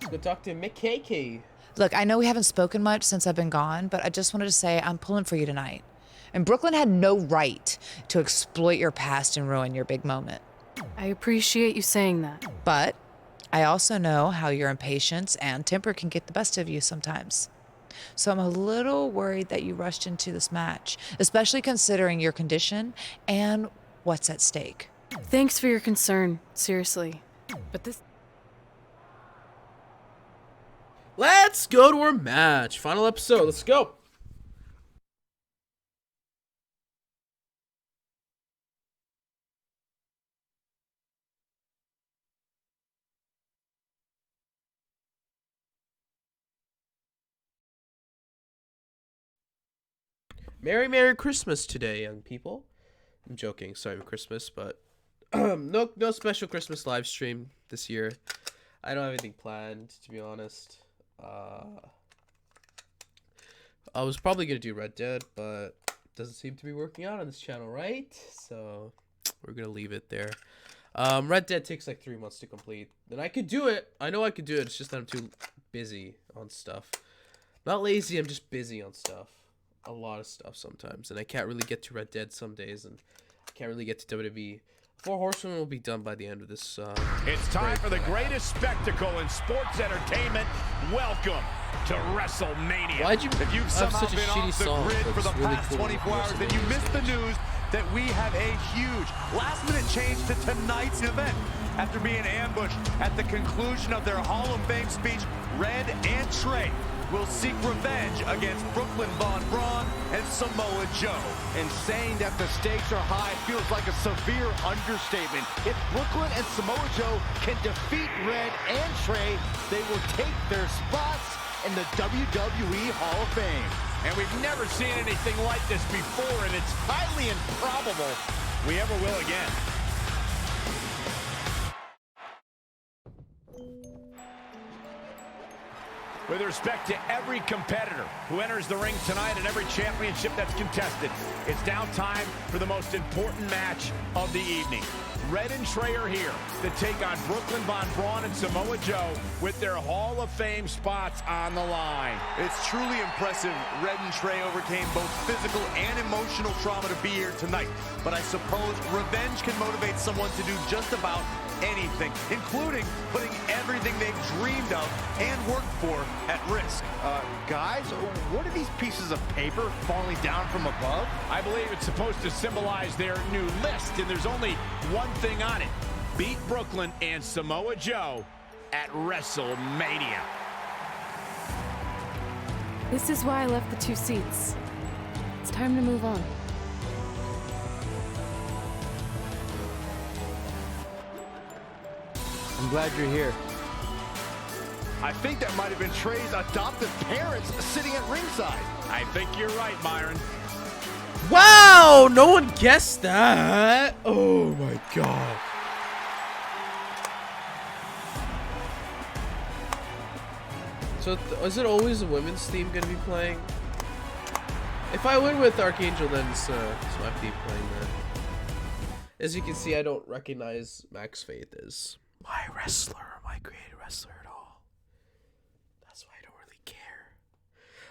Let's go talk to Mick KK.
Look, I know we haven't spoken much since I've been gone, but I just wanted to say I'm pulling for you tonight. And Brooklyn had no right to exploit your past and ruin your big moment.
I appreciate you saying that.
But I also know how your impatience and temper can get the best of you sometimes. So I'm a little worried that you rushed into this match, especially considering your condition and what's at stake.
Thanks for your concern, seriously. But this...
Let's go to our match. Final episode. Let's go. Merry Christmas today, young people. I'm joking. Sorry for Christmas, but no special Christmas live stream this year. I don't have anything planned, to be honest. I was probably gonna do Red Dead, but it doesn't seem to be working out on this channel, right? So we're gonna leave it there. Red Dead takes like 3 months to complete, and I could do it. I know I could do it. It's just that I'm too busy on stuff. Not lazy. I'm just busy on stuff. A lot of stuff sometimes, and I can't really get to Red Dead some days, and I can't really get to WWE. 4 Horsemen will be done by the end of this.
It's time for the greatest spectacle in sports entertainment. Welcome to WrestleMania.
Why'd you
if you've
have
somehow
such a
been
shitty
off the
song?
grid
But
for the
it's really
past
cool
24 hours, then you missed the news that we have a huge last-minute change to tonight's event. After being ambushed at the conclusion of their Hall of Fame speech, Red and Trey will seek revenge against Brooklyn Von Braun and Samoa Joe.
And saying that the stakes are high feels like a severe understatement. If Brooklyn and Samoa Joe can defeat Red and Trey, they will take their spots in the WWE Hall of Fame.
And we've never seen anything like this before, and it's highly improbable we ever will again. With respect to every competitor who enters the ring tonight and every championship that's contested, it's now time for the most important match of the evening. Red and Trey are here to take on Brooklyn Von Braun and Samoa Joe with their Hall of Fame spots on the line.
It's truly impressive. Red and Trey overcame both physical and emotional trauma to be here tonight. But I suppose revenge can motivate someone to do just about anything, including putting everything they've dreamed of and worked for at risk.
Guys, what are these pieces of paper falling down from above?
I believe it's supposed to symbolize their new list, and there's only one thing on it. Beat Brooklyn and Samoa Joe at WrestleMania.
This is why I left the 2 seats. It's time to move on.
I'm glad you're here.
I think that might have been Trey's adoptive parents sitting at ringside.
I think you're right, Myron.
Wow, no one guessed that. Oh my god. So is it always the women's theme gonna be playing? If I win with Archangel, then it's my theme playing then. As you can see, I don't recognize Max Faith as my wrestler, my created wrestler at all. That's why I don't really care.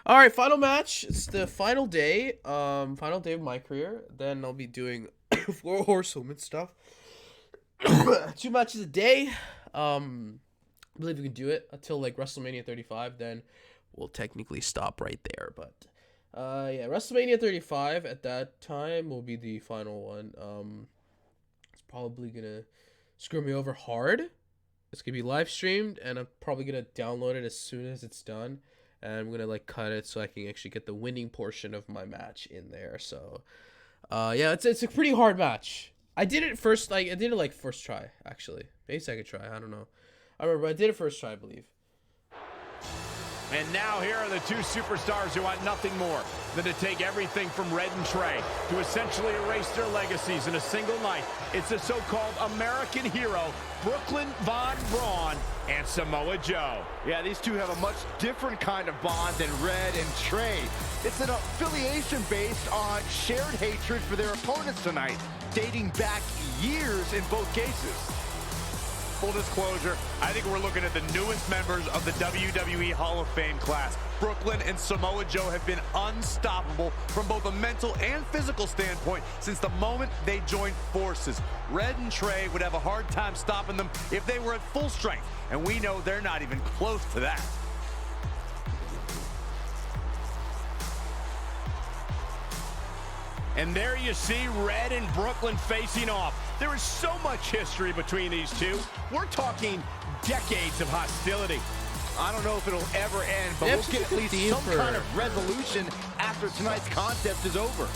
Alright, final match. It's the final day. Final day of my career. Then I'll be doing 4 horsewoman stuff. 2 matches a day. I believe we can do it until like WrestleMania 35. Then we'll technically stop right there. But yeah, WrestleMania 35 at that time will be the final one. It's probably gonna screw me over hard. It's gonna be live streamed, and I'm probably gonna download it as soon as it's done, and I'm gonna like cut it so I can actually get the winning portion of my match in there. So yeah, it's a pretty hard match. I did it first, like I did it like first try, actually, maybe second try, I don't know. I remember I did it first try, I believe.
And now here are the 2 superstars who want nothing more than to take everything from Red and Trey to essentially erase their legacies in a single night. It's the so-called American hero, Brooklyn Von Braun and Samoa Joe.
Yeah, these two have a much different kind of bond than Red and Trey. It's an affiliation based on shared hatred for their opponents tonight, dating back years in both cases.
Full disclosure, I think we're looking at the newest members of the WWE Hall of Fame class. Brooklyn and Samoa Joe have been unstoppable from both a mental and physical standpoint since the moment they joined forces. Red and Trey would have a hard time stopping them if they were at full strength, and we know they're not even close to that.
And there you see Red and Brooklyn facing off. There is so much history between these two. We're talking decades of hostility.
I don't know if it'll ever end, but we'll get at least some kind of resolution after tonight's contest is over.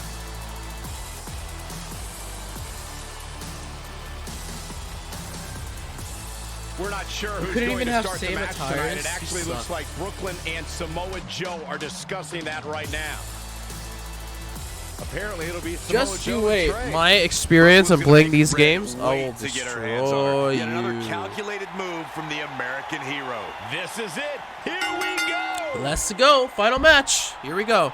We're not sure who's going to start the match tonight. It actually looks like Brooklyn and Samoa Joe are discussing that right now.
Apparently it'll be Samoa
Just
Joe
you wait.
and Trey.
My experience of playing these games, I will destroy you.
Yet another calculated move from the American hero.
This is it. Here we go.
Let's go. Final match. Here we go.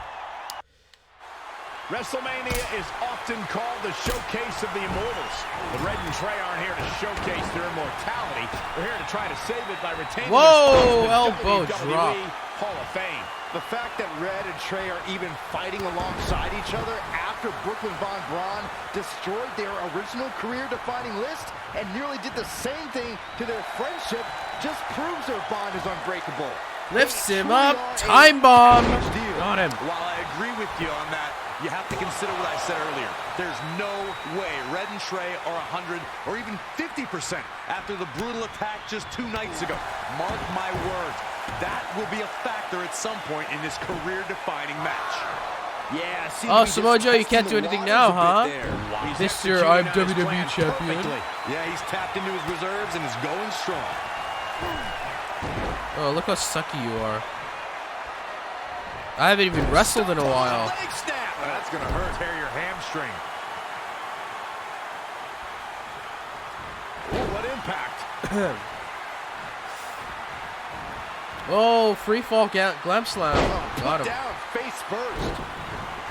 WrestleMania is often called the showcase of the immortals. But Red and Trey aren't here to showcase their immortality. They're here to try to save it by retaining
Whoa,
their
elbow
WWE
drop.
Hall of Fame.
The fact that Red and Trey are even fighting alongside each other after Brooklyn Von Braun destroyed their original career-defining list and nearly did the same thing to their friendship just proves their bond is unbreakable.
Lifts him up. Time bomb. Got him.
While I agree with you on that, you have to consider what I said earlier. There's no way Red and Trey are 100 or even 50% after the brutal attack just 2 nights ago. Mark my words, that will be a factor at some point in this career-defining match.
Yeah,
Oh, Samoa Joe, you can't do anything now, huh? Mr. I'm WWE champion.
Yeah, he's tapped into his reserves and is going strong.
Oh, look how sucky you are. I haven't even wrestled in a while.
Leg snap. Oh, that's gonna hurt. Tear your hamstring. Oh, what impact!
Oh, free fall glam slam.
Oh,
Got him.
down face first.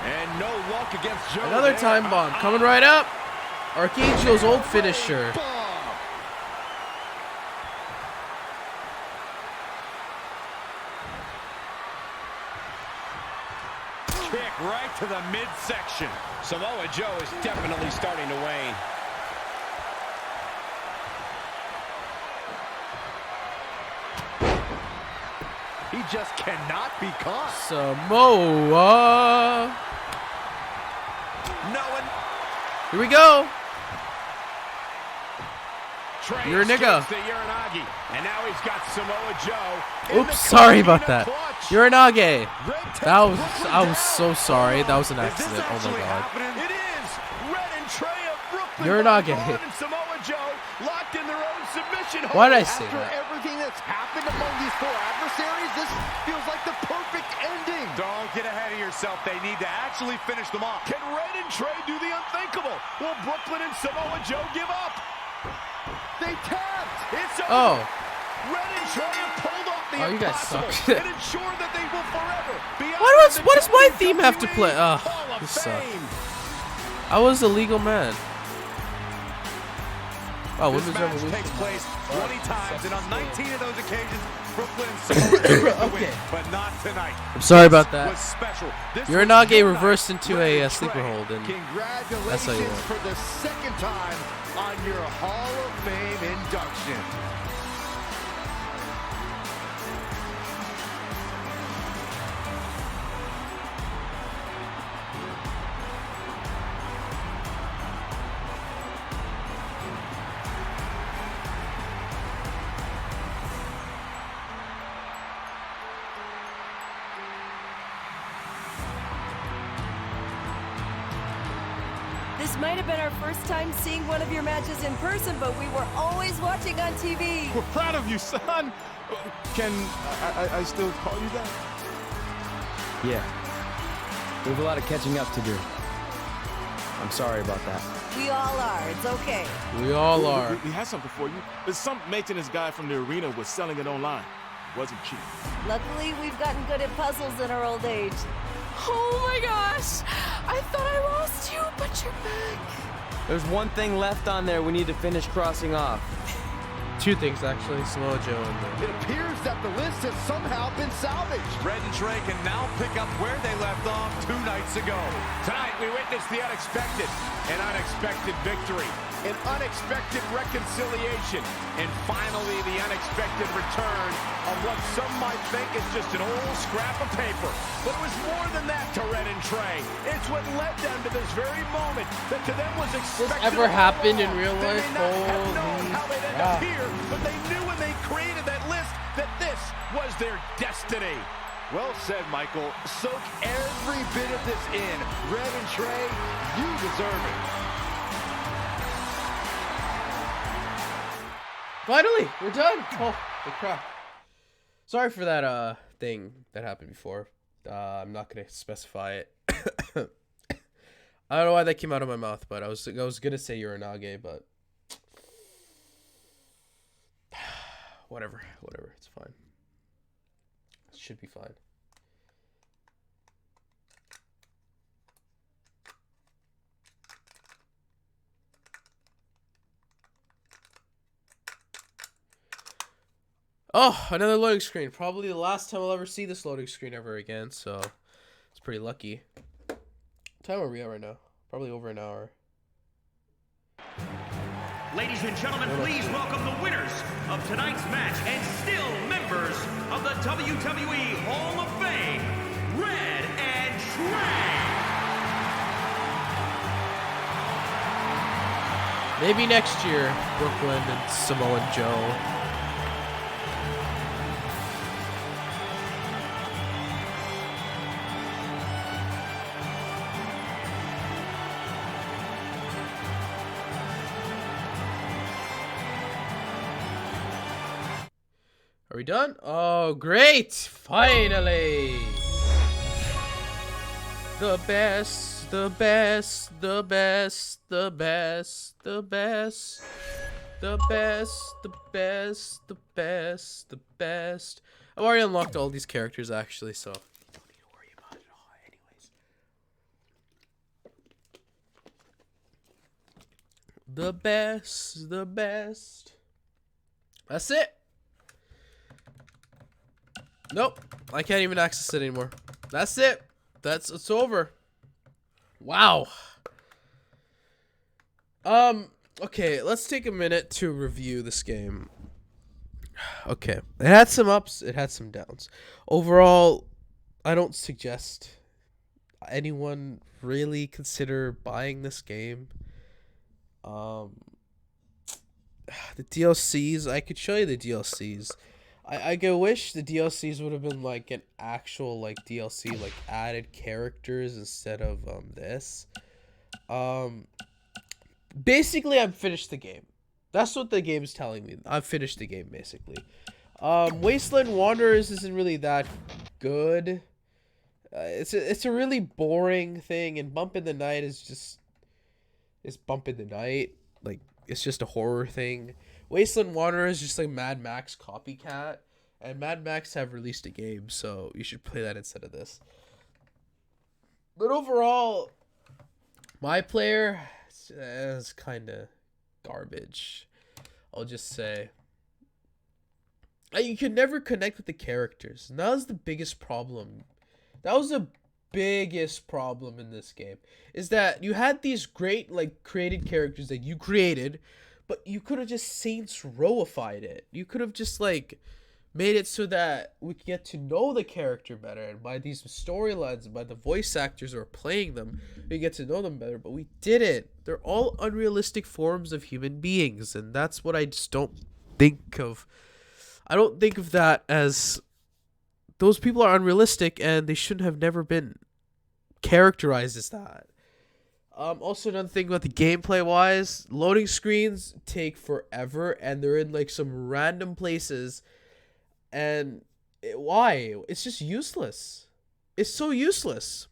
And no luck against Joe.
Another
there.
time bomb coming right up. Archangel's old finisher.
Kick right to the midsection. Samoa Joe is definitely starting to wane. He just cannot be caught.
Samoa.
No one.
Here we go.
Trey
You're a nigga.
escapes the Uranagi, and now he's got Samoa Joe. in
Oops,
the
sorry about
Coquina
that.
clutch.
Uranage.
Red takes
That was,
Brooklyn
I was
down.
so sorry. That was an
Is this
accident. Oh my
actually
god.
happening? It is. Red and Trey of Brooklyn.
Uranage.
Von Braun and Samoa Joe locked in their own submission hold.
Why did I say
After
that?
everything that's happened among these four adversaries, this feels like the perfect ending.
Don't get ahead of yourself. They need to actually finish them off. Can Red and Trey do the unthinkable? Will Brooklyn and Samoa Joe give up? They tapped. It's over.
Oh.
Red and Trey have pulled off the
Oh, you guys
impossible
suck.
and ensure that they will forever be
What does my theme have to play? Ugh,
Hall of
you suck.
Fame.
I was a legal man. Oh,
This
Women's
match
Revolution.
takes place 20 times, and on 19 of those occasions, Brooklyn and Samoa Joe get the win, but not tonight.
I'm sorry about that.
Was special. This was
Uranage
your
reversed
night.
into
Red
a
and
sleeper
Trey,
hold, and
Congratulations
that's how you win.
for the second time on your Hall of Fame induction.
This might have been our first time seeing one of your matches in person, but we were always watching on TV.
We're proud of you, son. Can I still call you that?
Yeah. We have a lot of catching up to do. I'm sorry about that.
We all are. It's okay.
We all are.
We had something for you. But some maintenance guy from the arena was selling it online. It wasn't cheap.
Luckily, we've gotten good at puzzles in our old age.
Oh my gosh! I thought I lost you, but you're back.
There's one thing left on there we need to finish crossing off.
Two things actually, Samoa Joe and
It appears that the list has somehow been salvaged.
Red and Trey can now pick up where they left off 2 nights ago. Tonight, we witnessed the unexpected, an unexpected victory, an unexpected reconciliation, and finally the unexpected return of what some might think is just an old scrap of paper. But it was more than that to Red and Trey. It's what led them to this very moment that to them was expected.
This ever happened in real
They
life?
may not have known
Holy
how they'd end
crap.
up here, but they knew when they created that list that this was their destiny.
Well said, Michael. Soak every bit of this in. Red and Trey, you deserve it.
finally, we're done. Oh, the crap. Sorry for that thing that happened before. I'm not gonna specify it. I don't know why that came out of my mouth, but I was gonna say Uranage, but whatever, it's fine. It should be fine. Oh, another loading screen. Probably the last time I'll ever see this loading screen ever again, so it's pretty lucky. What time are we at right now? Probably over an hour.
Ladies and gentlemen, please welcome the winners of tonight's match and still members of the WWE Hall of Fame, Red and Trey.
Maybe next year, Brooklyn and Samoa Joe. Are we done? Oh, great! Finally! The best, the best, the best, the best, the best, the best, the best, the best, the best. I've already unlocked all these characters actually, so you don't need to worry about it all anyways. The best, the best. That's it. Nope, I can't even access it anymore. That's it. It's over. Wow. Okay, let's take a minute to review this game. Okay, it had some ups, it had some downs. Overall, I don't suggest anyone really consider buying this game. The DLCs, I could show you the DLCs. I wish the DLCs would have been like an actual like DLC, like added characters instead of this. Basically I've finished the game. That's what the game's telling me. I've finished the game basically. Wasteland Wanderers isn't really that good. It's a really boring thing, and Bump in the Night is Bump in the Night. Like, it's just a horror thing. Wasteland Wanderers is just like Mad Max copycat, and Mad Max have released a game, so you should play that instead of this. But overall, my player is kind of garbage. I'll just say. You could never connect with the characters, and that was the biggest problem. That was the biggest problem in this game, is that you had these great like created characters that you created, but you could have just Saints Rowified it. You could have just like made it so that we could get to know the character better, and by these storylines and by the voice actors who are playing them, we get to know them better. But we didn't. They're all unrealistic forms of human beings, and that's what I just don't think of. I don't think of that as those people are unrealistic, and they shouldn't have never been characterized as that. Also, another thing about the gameplay wise, loading screens take forever, and they're in like some random places, and why? It's just useless. It's so useless.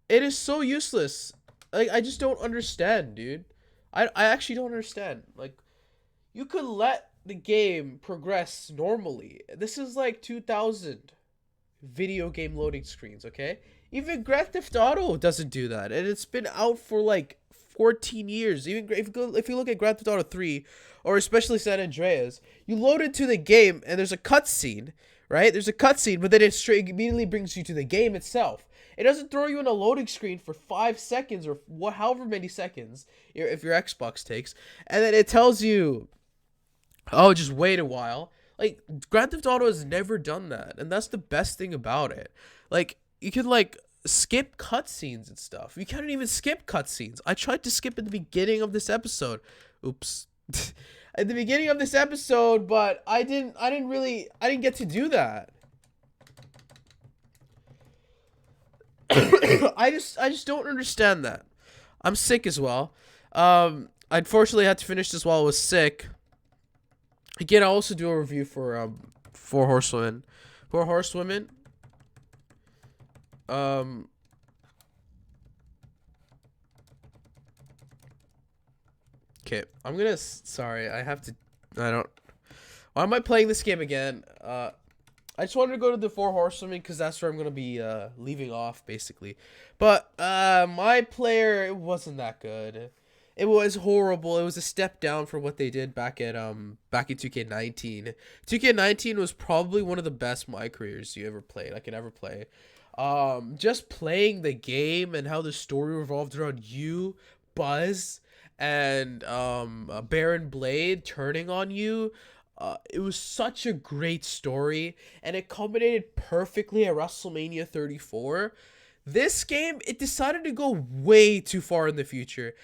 It is so useless. Like, I just don't understand, dude. I actually don't understand. Like, you could let the game progress normally. This is like 2000 video game loading screens, okay? Even Grand Theft Auto doesn't do that, and it's been out for like 14 years. Even if you look at Grand Theft Auto 3, or especially San Andreas, you load into the game and there's a cutscene, right? There's a cutscene, but then it immediately brings you to the game itself. It doesn't throw you in a loading screen for 5 seconds or however many seconds if your Xbox takes, and then it tells you, oh, just wait a while. Like, Grand Theft Auto has never done that, and that's the best thing about it. Like, you can like skip cutscenes and stuff. You can't even skip cutscenes. I tried to skip at the beginning of this episode. Oops. At the beginning of this episode, but I didn't get to do that. I just don't understand that. I'm sick as well. I unfortunately had to finish this while I was sick. Again, I'll also do a review for Four Horsewomen. Four Horsewomen. Okay, I'm gonna. Sorry, I have to. I don't. Why am I playing this game again? I just wanted to go to the Four Horsewomen because that's where I'm gonna be leaving off basically. But my player, it wasn't that good. It was horrible. It was a step down from what they did back in 2K19. 2K19 was probably one of the best my careers you ever played. I can ever play. Just playing the game and how the story revolved around you, Buzz, and Baron Blade turning on you. It was such a great story, and it culminated perfectly at WrestleMania 34. This game, it decided to go way too far in the future,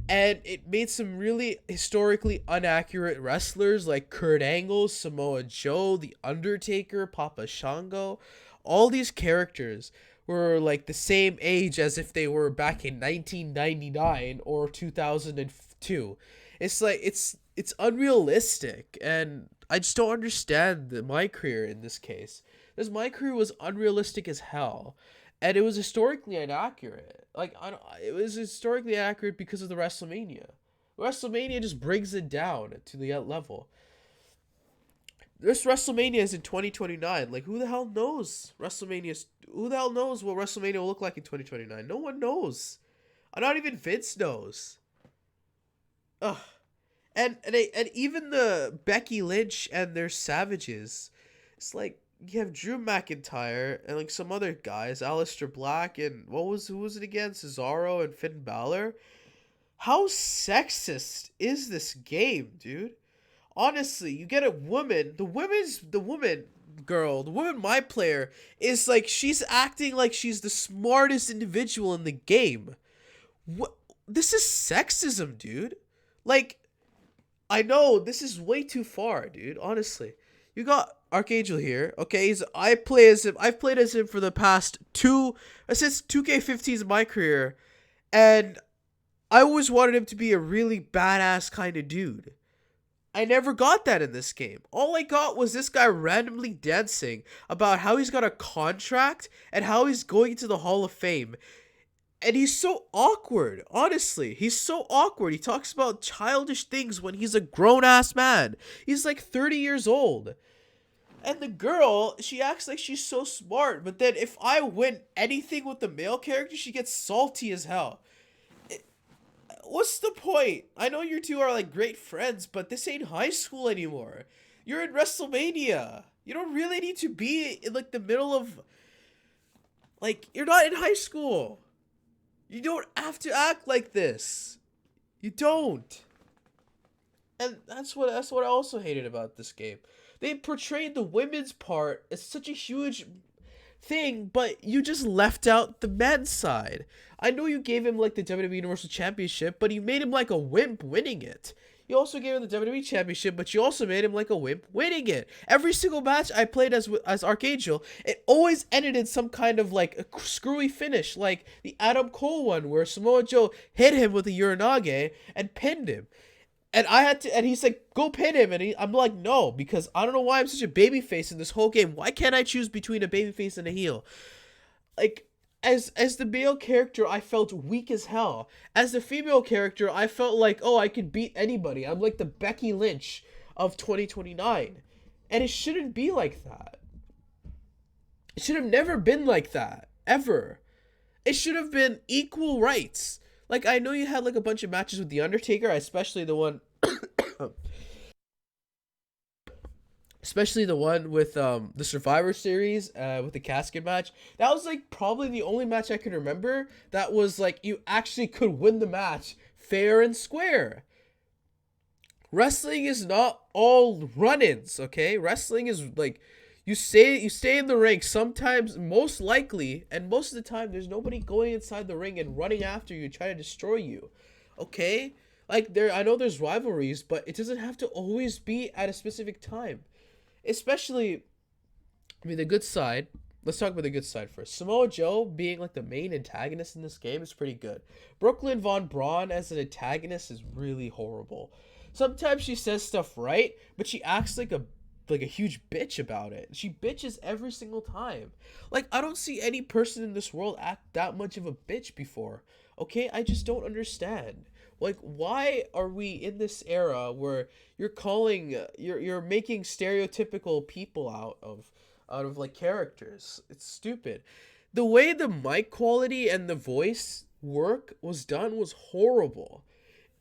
and it made some really historically inaccurate wrestlers like Kurt Angle, Samoa Joe, The Undertaker, Papa Shango. All these characters were like the same age as if they were back in 1999 or 2002. It's like, it's unrealistic, and I just don't understand my career in this case. Because my career was unrealistic as hell. And it was historically inaccurate. Like, it was historically accurate because of the WrestleMania. WrestleMania just brings it down to the level. This WrestleMania is in 2029. Like, who the hell knows who the hell knows what WrestleMania will look like in 2029? No one knows. Not even Vince knows. Ugh. And even the Becky Lynch and their savages, it's like you have Drew McIntyre and like some other guys, Aleister Black and who was it again? Cesaro and Finn Balor. How sexist is this game, dude? Honestly, you get a woman, the woman my player is like, she's acting like she's the smartest individual in the game. What? This is sexism, dude. Like, I know this is way too far, dude. Honestly, you got Archangel here. Okay, I've played as him for the past since 2K20 is my career, and I always wanted him to be a really badass kind of dude. I never got that in this game. All I got was this guy randomly dancing about how he's got a contract and how he's going to the Hall of Fame. And he's so awkward, honestly. He's so awkward. He talks about childish things when he's a grown-ass man. He's like 30 years old. And the girl, she acts like she's so smart. But then if I win anything with the male character, she gets salty as hell. What's the point? I know you two are like great friends, but this ain't high school anymore. You're in WrestleMania. You don't really need to be in like the middle of... Like, you're not in high school. You don't have to act like this. You don't. And that's what I also hated about this game. They portrayed the women's part as such a huge thing, but you just left out the men's side. I know you gave him like the WWE Universal Championship, but you made him like a wimp winning it. You also gave him the WWE Championship, but you also made him like a wimp winning it. Every single match I played as Archangel, it always ended in some kind of like a screwy finish, like the Adam Cole one where Samoa Joe hit him with a Uranage and pinned him. And he's like, go pin him. And I'm like, no, because I don't know why I'm such a babyface in this whole game. Why can't I choose between a babyface and a heel? Like, as the male character, I felt weak as hell. As the female character, I felt like, oh, I could beat anybody. I'm like the Becky Lynch of 2029. And it shouldn't be like that. It should have never been like that. Ever. It should have been equal rights. Like, I know you had like a bunch of matches with The Undertaker, especially the one with the Survivor Series with the casket match. That was like probably the only match I can remember that was like you actually could win the match fair and square. Wrestling is not all run-ins, okay? Wrestling is like you stay in the ring sometimes, most likely, and most of the time there's nobody going inside the ring and running after you trying to destroy you. Okay? Like I know there's rivalries, but it doesn't have to always be at a specific time. Especially, I mean, the good side. Let's talk about the good side first. Samoa Joe being like the main antagonist in this game is pretty good. Brooklyn Von Braun as an antagonist is really horrible. Sometimes she says stuff right, but she acts like a huge bitch about it. She bitches every single time. Like, I don't see any person in this world act that much of a bitch before. Okay? I just don't understand. Like, why are we in this era where you're making stereotypical people out of like characters? It's stupid. The way the mic quality and the voice work was done was horrible.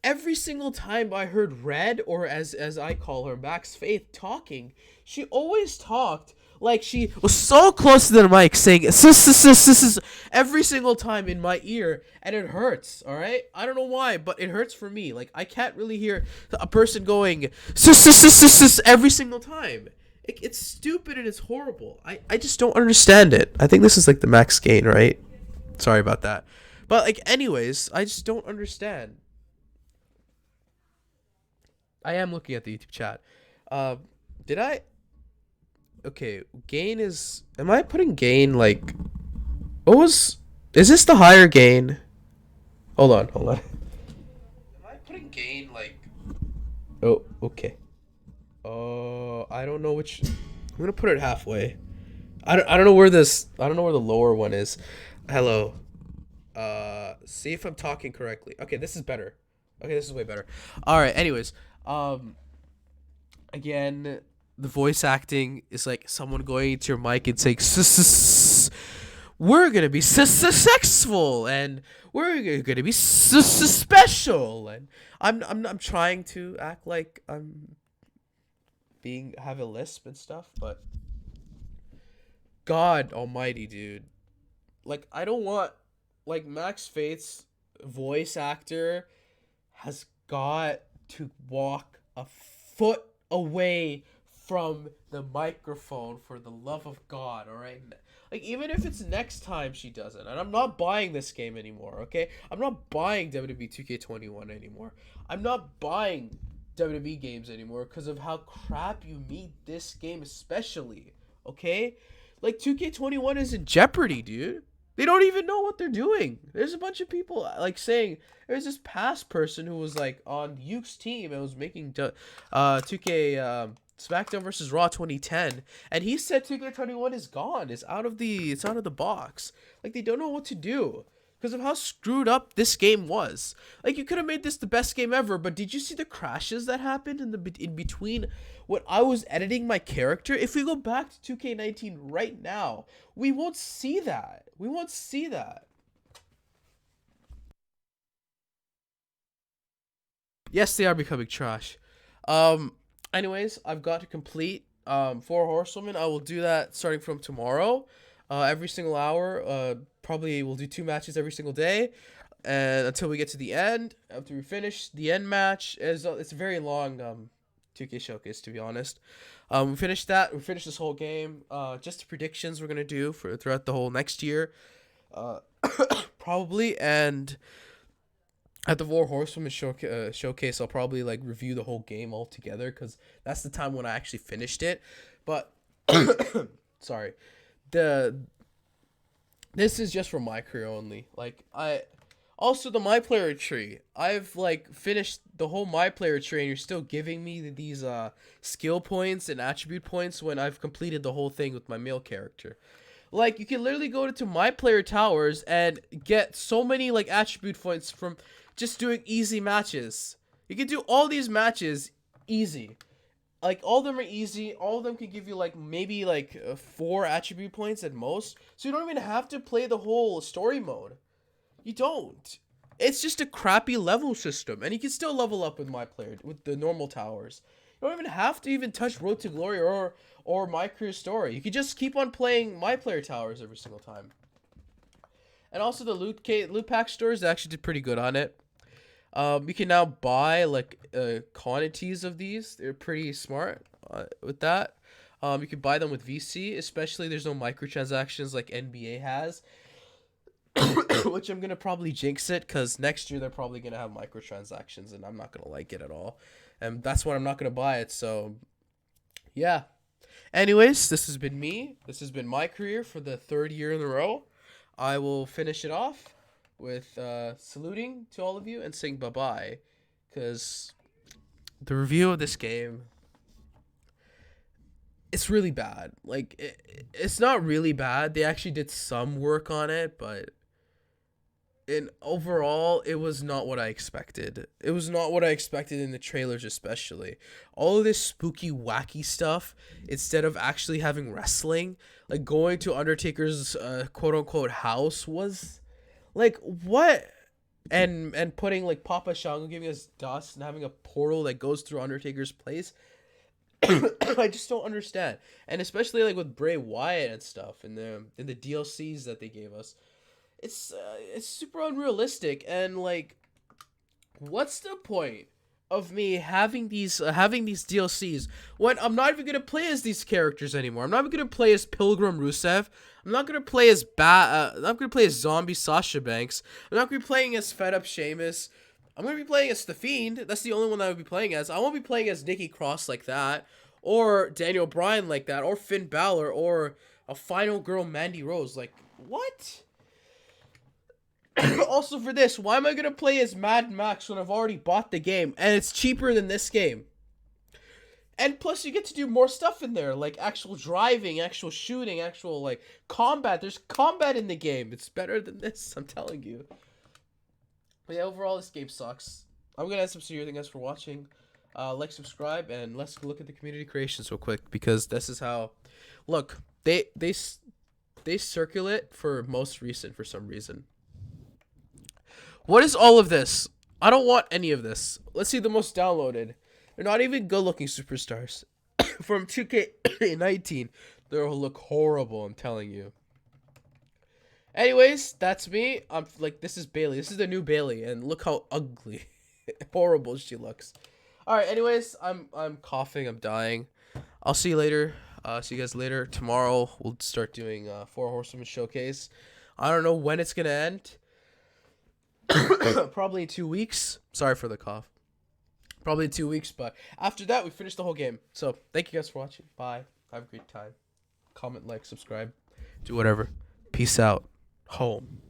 Every single time I heard Red, or as I call her, Max Faith, talking, she always talked like she was so close to the mic saying sis every single time in my ear, and it hurts, alright? I don't know why, but it hurts for me. Like, I can't really hear a person going sis every single time. It's stupid and it's horrible. I just don't understand it. I think this is like the max gain, right? Sorry about that. But like, anyways, I just don't understand. I am looking at the YouTube chat. Did I? Okay, gain is... Am I putting gain, like... Is this the higher gain? Hold on. Am I putting gain, like... Oh, okay. I don't know which... I'm gonna put it halfway. I don't know where this... I don't know where the lower one is. Hello. See if I'm talking correctly. Okay, this is better. Okay, this is way better. All right. Anyways, again, the voice acting is like someone going into your mic and saying, "We're gonna be successful, and we're gonna be special." And I'm trying to act like I'm have a lisp and stuff, but God Almighty, dude. Like, I don't want, like, Max Fate's voice actor has got to walk a foot away from the microphone, for the love of God, alright? Like, even if it's next time she does it, and I'm not buying this game anymore, okay? I'm not buying WWE 2K21 anymore. I'm not buying WWE games anymore because of how crap you made this game, especially, okay? Like, 2K21 is in jeopardy, dude. They don't even know what they're doing. There's a bunch of people like saying there's this past person who was like on Yuke's team and was making 2K SmackDown versus Raw 2010, and he said 2K21 is gone. It's out of the box. Like, they don't know what to do because of how screwed up this game was. Like, you could have made this the best game ever, but did you see the crashes that happened in between when I was editing my character? If we go back to 2K19 right now, we won't see that. We won't see that. Yes, they are becoming trash. Anyways, I've got to complete 4 Horsewomen. I will do that starting from tomorrow. Every single hour. Probably we'll do 2 matches every single day, and until we get to the end. After we finish the end match, it's a very long 2K showcase, to be honest. We finished that. We finished this whole game. Just the predictions we're gonna do for throughout the whole next year, probably. And at the 4 Horsewomen showcase, I'll probably like review the whole game all together, because that's the time when I actually finished it. But sorry, this is just for my career only. Like, also the my player tree. I've like finished the whole my player tree, and you're still giving me these skill points and attribute points when I've completed the whole thing with my male character. Like, you can literally go to my player towers and get so many like attribute points from just doing easy matches. You can do all these matches easy. Like, all of them are easy. All of them can give you like maybe like 4 attribute points at most. So you don't even have to play the whole story mode. You don't. It's just a crappy level system, and you can still level up with my player with the normal towers. You don't even have to even touch Road to Glory or My Career Story. You can just keep on playing my player towers every single time. And also the loot pack stores actually did pretty good on it. You can now buy like quantities of these. They're pretty smart with that. You can buy them with VC, especially there's no microtransactions like NBA has. Which I'm gonna probably jinx it, because next year they're probably gonna have microtransactions, and I'm not gonna like it at all, and that's why I'm not gonna buy it. So yeah, anyways, this has been me. This has been my career for the 3rd year in a row. I will finish it off with saluting to all of you and saying bye-bye, because the review of this game, it's really bad. Like, it's not really bad. They actually did some work on it, but overall, it was not what I expected. It was not what I expected in the trailers, especially. All of this spooky, wacky stuff, instead of actually having wrestling, like going to Undertaker's quote-unquote house, was like, what? And putting like Papa Shango giving us dust and having a portal that goes through Undertaker's place. I just don't understand. And especially like with Bray Wyatt and stuff in the DLCs that they gave us. It's super unrealistic, and like, what's the point of me having these DLCs when I'm not even gonna play as these characters anymore? I'm not even gonna play as Pilgrim Rusev. I'm not gonna play as I'm not gonna play as Zombie Sasha Banks. I'm not gonna be playing as Fed Up Sheamus. I'm gonna be playing as The Fiend. That's the only one that I would be playing as. I won't be playing as Nikki Cross like that, or Daniel Bryan like that, or Finn Balor, or a final girl Mandy Rose. Like, what? Also, for this, why am I gonna play as Mad Max when I've already bought the game and it's cheaper than this game? And plus, you get to do more stuff in there, like actual driving, actual shooting, actual, like, combat. There's combat in the game. It's better than this, I'm telling you. But yeah, overall, this game sucks. I'm gonna end some serious. Thank you guys for watching. Like, subscribe, and let's look at the community creations real quick, because this is how... Look, they circulate for most recent for some reason. What is all of this? I don't want any of this. Let's see the most downloaded. They're not even good-looking superstars. From 2K19, they'll look horrible, I'm telling you. Anyways, that's me. I'm like, this is Bailey. This is the new Bailey, and look how ugly, horrible she looks. All right. Anyways, I'm coughing. I'm dying. I'll see you later. See you guys later. Tomorrow we'll start doing 4 Horsewomen Showcase. I don't know when it's gonna end. Probably in 2 weeks. Sorry for the cough. Probably in 2 weeks, but after that, we finish the whole game. So, thank you guys for watching. Bye. Have a great time. Comment, like, subscribe. Do whatever. Peace out. Home.